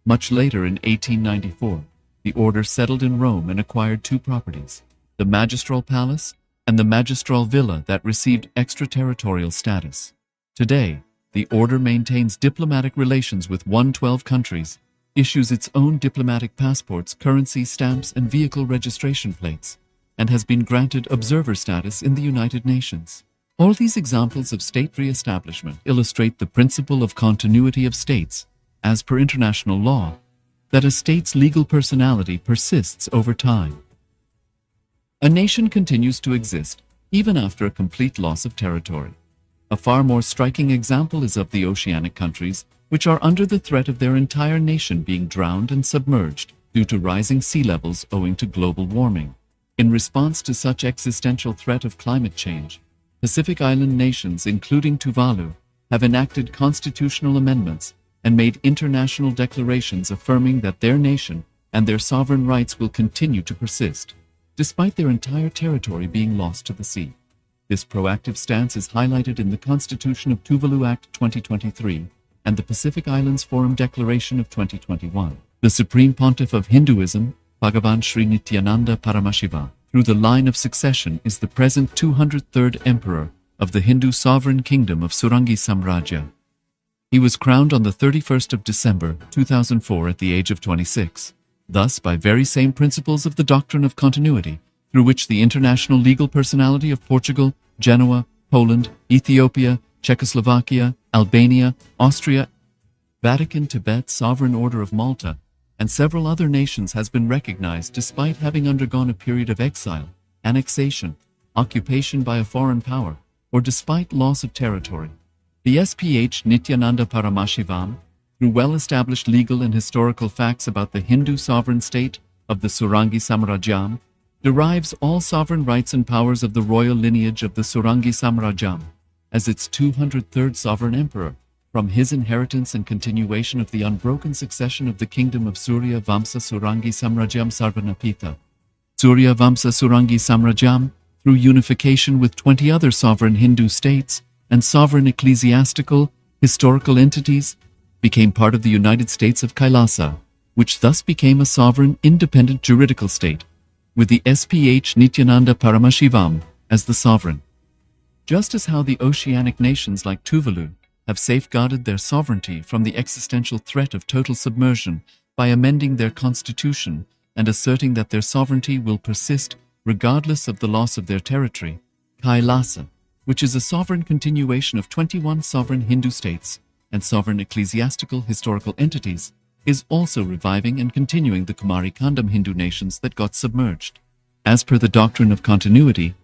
Much later in 1894, the order settled in Rome and acquired two properties, the Magistral Palace and the Magistral Villa that received extraterritorial status. Today, the order maintains diplomatic relations with 112 countries, issues its own diplomatic passports, currency stamps, and vehicle registration plates, and has been granted observer status in the United Nations. All these examples of state re-establishment illustrate the principle of continuity of states, as per international law, that a state's legal personality persists over time. A nation continues to exist even after a complete loss of territory. A far more striking example is of the oceanic countries, which are under the threat of their entire nation being drowned and submerged due to rising sea levels owing to global warming. In response to such existential threat of climate change, Pacific Island nations, including Tuvalu, have enacted constitutional amendments and made international declarations affirming that their nation and their sovereign rights will continue to persist, despite their entire territory being lost to the sea. This proactive stance is highlighted in the Constitution of Tuvalu Act 2023 and the Pacific Islands Forum Declaration of 2021. The Supreme Pontiff of Hinduism, Bhagavan Sri Nithyananda Paramashiva, through the line of succession is the present 203rd Emperor of the Hindu Sovereign Kingdom of Surangi Samrajya. He was crowned on the 31st of December 2004 at the age of 26. Thus, by very same principles of the doctrine of continuity, through which the international legal personality of Portugal, Genoa, Poland, Ethiopia, Czechoslovakia, Albania, Austria, Vatican, Tibet, Sovereign Order of Malta, and several other nations has been recognized despite having undergone a period of exile, annexation, occupation by a foreign power, or despite loss of territory. The SPH Nithyananda Paramashivoham, through well-established legal and historical facts about the Hindu sovereign state of the Surangi Samrajyam, derives all sovereign rights and powers of the royal lineage of the Surangi Samrajyam, as its 203rd sovereign emperor, from his inheritance and continuation of the unbroken succession of the kingdom of Surya Vamsa Surangi Samrajyam Sarvanapitha. Surya Vamsa Surangi Samrajyam, through unification with 20 other sovereign Hindu states and sovereign ecclesiastical, historical entities, became part of the United States of KAILASA, which thus became a sovereign, independent juridical state, with the SPH Nithyananda Paramashivoham as the sovereign. Just as how the oceanic nations like Tuvalu have safeguarded their sovereignty from the existential threat of total submersion by amending their constitution and asserting that their sovereignty will persist regardless of the loss of their territory, KAILASA, which is a sovereign continuation of 21 sovereign Hindu states and sovereign ecclesiastical historical entities, is also reviving and continuing the Kumari Kandam Hindu nations that got submerged. As per the doctrine of continuity,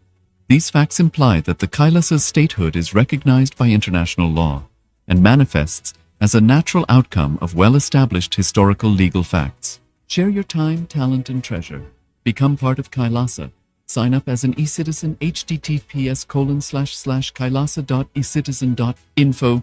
these facts imply that the Kailasa's statehood is recognized by international law and manifests as a natural outcome of well-established historical legal facts. Share your time, talent, and treasure. Become part of Kailasa. Sign up as an e-citizen https://kailasa.ecitizen.info